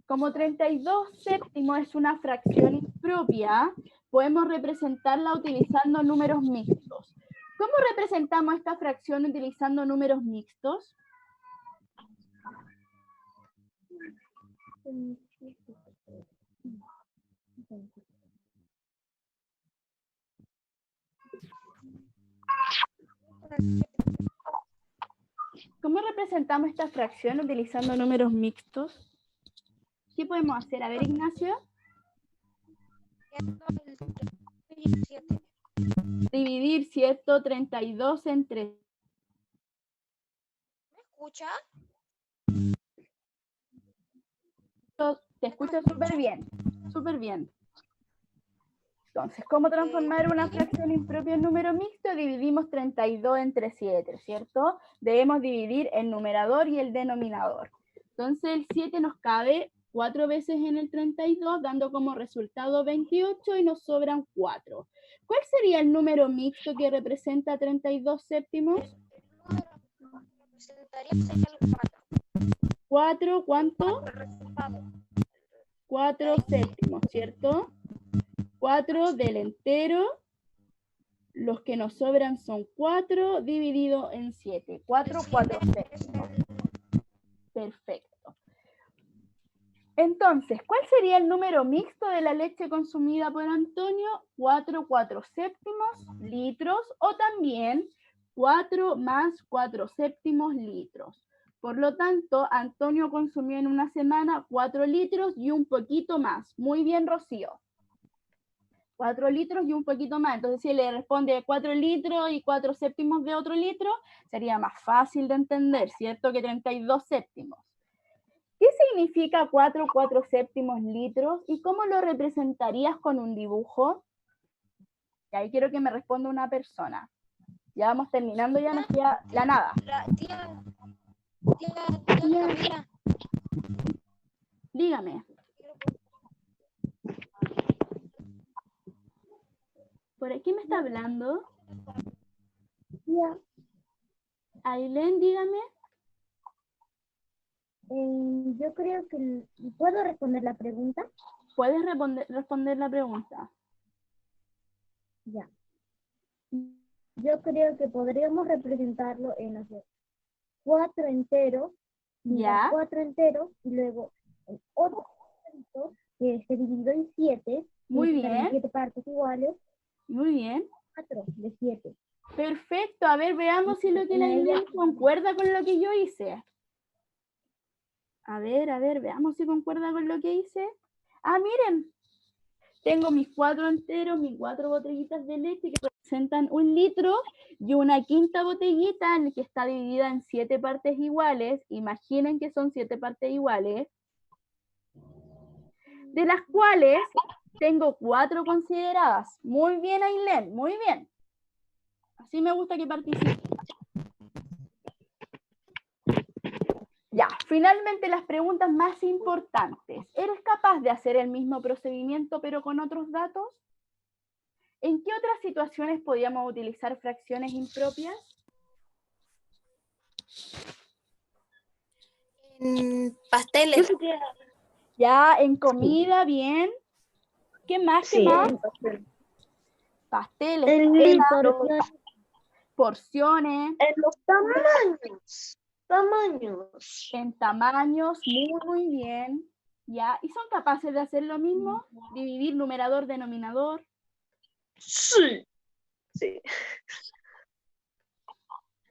Como 32 séptimos es una fracción impropia, podemos representarla utilizando números mixtos. ¿Cómo representamos esta fracción utilizando números mixtos? ¿Cómo representamos esta fracción utilizando números mixtos? ¿Qué podemos hacer? A ver, Ignacio. Dividir, ¿cierto? 32 entre... ¿Me escucha? Te escucho súper bien, súper bien. Entonces, ¿cómo transformar una fracción impropia en número mixto? Dividimos 32 entre 7, ¿cierto? Debemos dividir el numerador y el denominador. Entonces, el 7 nos cabe 4 veces en el 32, dando como resultado 28 y nos sobran 4. ¿Cuál sería el número mixto que representa 32 séptimos? Sería el 4. 4, ¿cuánto? 4 séptimos, ¿cierto? 4 del entero, los que nos sobran son 4 dividido en 7. 4 séptimos. Perfecto. Entonces, ¿cuál sería el número mixto de la leche consumida por Antonio? 4 séptimos litros o también 4 más 4 séptimos litros. Por lo tanto, Antonio consumió en una semana 4 litros y un poquito más. Muy bien, Rocío. 4 litros y un poquito más. Entonces, si le responde 4 litros y 4 séptimos de otro litro, sería más fácil de entender, ¿cierto? Que 32 séptimos. ¿Qué significa 4 séptimos litros y cómo lo representarías con un dibujo? Y ahí quiero que me responda una persona. Ya vamos terminando, ya nos queda la nada. Tía. Dígame. ¿Por aquí me está hablando? Tía, Ailén, dígame. yo creo que puedo responder la pregunta. ¿Puedes responder la pregunta? Ya. Yo creo que podríamos representarlo en hacer 4 enteros, Ya. 4 enteros y luego en otro cuadrito que se dividió en 7. Muy En bien. 7 partes iguales. Muy bien. 4 de 7. Perfecto. A ver, veamos si lo que la Ailén concuerda con lo que yo hice. A ver, veamos si concuerda con lo que hice. Ah, miren. tengo mis 4 enteros, mis 4 botellitas de leche que representan 1 litro y una quinta botellita en la que está dividida en 7 partes iguales. Imaginen que son 7 partes iguales, de las cuales tengo 4 consideradas. Muy bien, Ailén, muy bien. Así me gusta que participen. Ya, finalmente las preguntas más importantes. ¿Eres capaz de hacer el mismo procedimiento pero con otros datos? ¿En qué otras situaciones podríamos utilizar fracciones impropias? Pasteles. Ya, en comida, bien. ¿Qué más? ¿Qué Sí, más? en papel. Pasteles, En litros, porciones, en los tamaños. Tamaños. en tamaños, muy bien. Ya, ¿y son capaces de hacer lo mismo? Dividir numerador, denominador. Sí. Sí.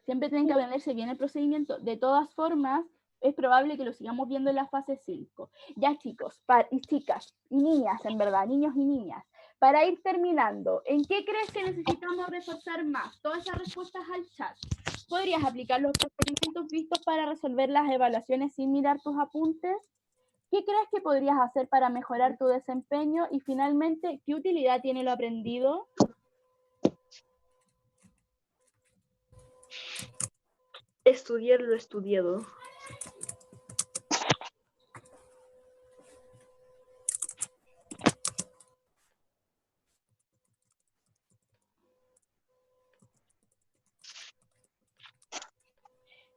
Siempre tienen que aprenderse bien el procedimiento. De todas formas, es probable que lo sigamos viendo en la fase 5. Ya, chicos, y chicas, y niñas, en verdad, niños y niñas, para ir terminando, ¿en qué crees que necesitamos reforzar más? Todas esas respuestas al chat. ¿Podrías aplicar los procedimientos vistos para resolver las evaluaciones sin mirar tus apuntes? ¿Qué crees que podrías hacer para mejorar tu desempeño? Y finalmente, ¿qué utilidad tiene lo aprendido? Estudiar lo estudiado.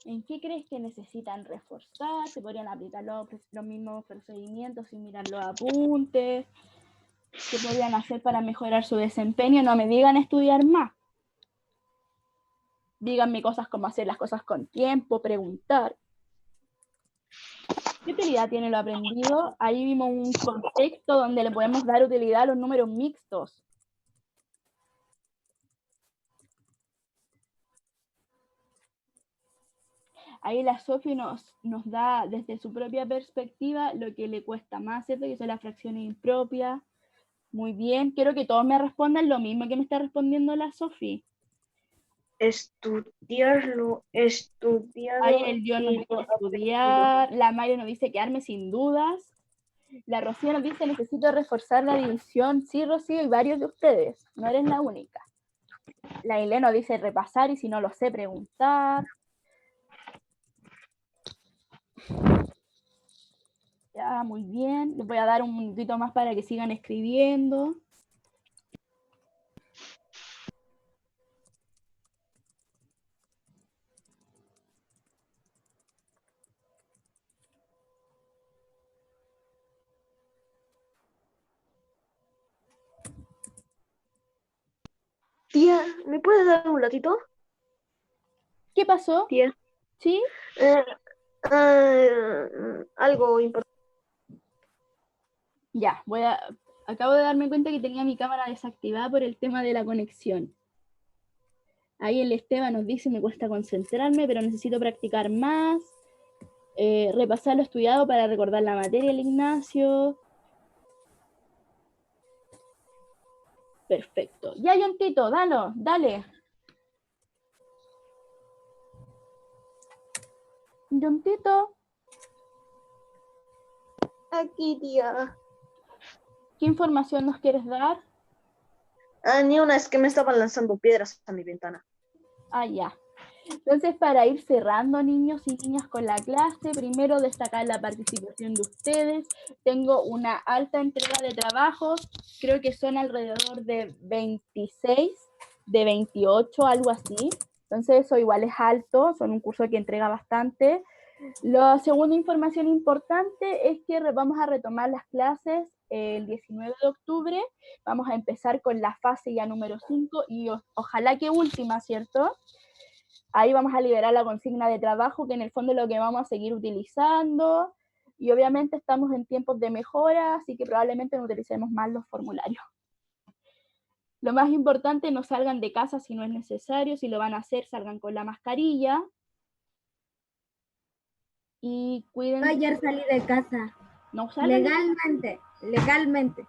¿En qué crees que necesitan reforzar? ¿Se podrían aplicar los mismos procedimientos sin mirar los apuntes? ¿Qué podrían hacer para mejorar su desempeño? No me digan estudiar más. Díganme cosas como hacer las cosas con tiempo, preguntar. ¿Qué utilidad tiene lo aprendido? Ahí vimos un contexto donde le podemos dar utilidad a los números mixtos. Ahí la Sofi nos da desde su propia perspectiva lo que le cuesta más, ¿cierto? Que son las fracciones impropias. Muy bien, quiero que todos me respondan lo mismo que me está respondiendo la Sofi. Estudiarlo estudiado. Ahí el Dios nos dice estudiar, la Mario nos dice quedarme sin dudas, la Rocío nos dice necesito reforzar la división. Sí, Rocío, y varios de ustedes, no eres la única. La Ilé nos dice repasar y si no lo sé, preguntar. Ya, muy bien. Les voy a dar un minutito más para que sigan escribiendo. Tía, ¿me puedes dar un ratito? ¿Qué pasó? Tía. ¿Sí? Algo importante. Ya, acabo de darme cuenta que tenía mi cámara desactivada por el tema de la conexión. Ahí el Esteban nos dice, me cuesta concentrarme, pero necesito practicar más. Repasar lo estudiado para recordar la materia, el Ignacio. Perfecto. Ya, Yontito, dale. Yontito. Aquí, tía. ¿Qué información nos quieres dar? Ni una, es que me estaban lanzando piedras a mi ventana. Ah, ya. Entonces, para ir cerrando, niños y niñas, con la clase, primero destacar la participación de ustedes. Tengo una alta entrega de trabajos, creo que son alrededor de 26, de 28, algo así. Entonces, eso igual es alto, son un curso que entrega bastante. La segunda información importante es que vamos a retomar las clases el 19 de octubre. Vamos a empezar con la fase ya número 5 y ojalá que última, ¿cierto? Ahí vamos a liberar la consigna de trabajo, que en el fondo es lo que vamos a seguir utilizando. Y obviamente estamos en tiempos de mejora, así que probablemente no utilicemos más los formularios. Lo más importante, no salgan de casa si no es necesario. Si lo van a hacer, salgan con la mascarilla. Y cuídense. Ayer salí de casa. No salgan. Legalmente.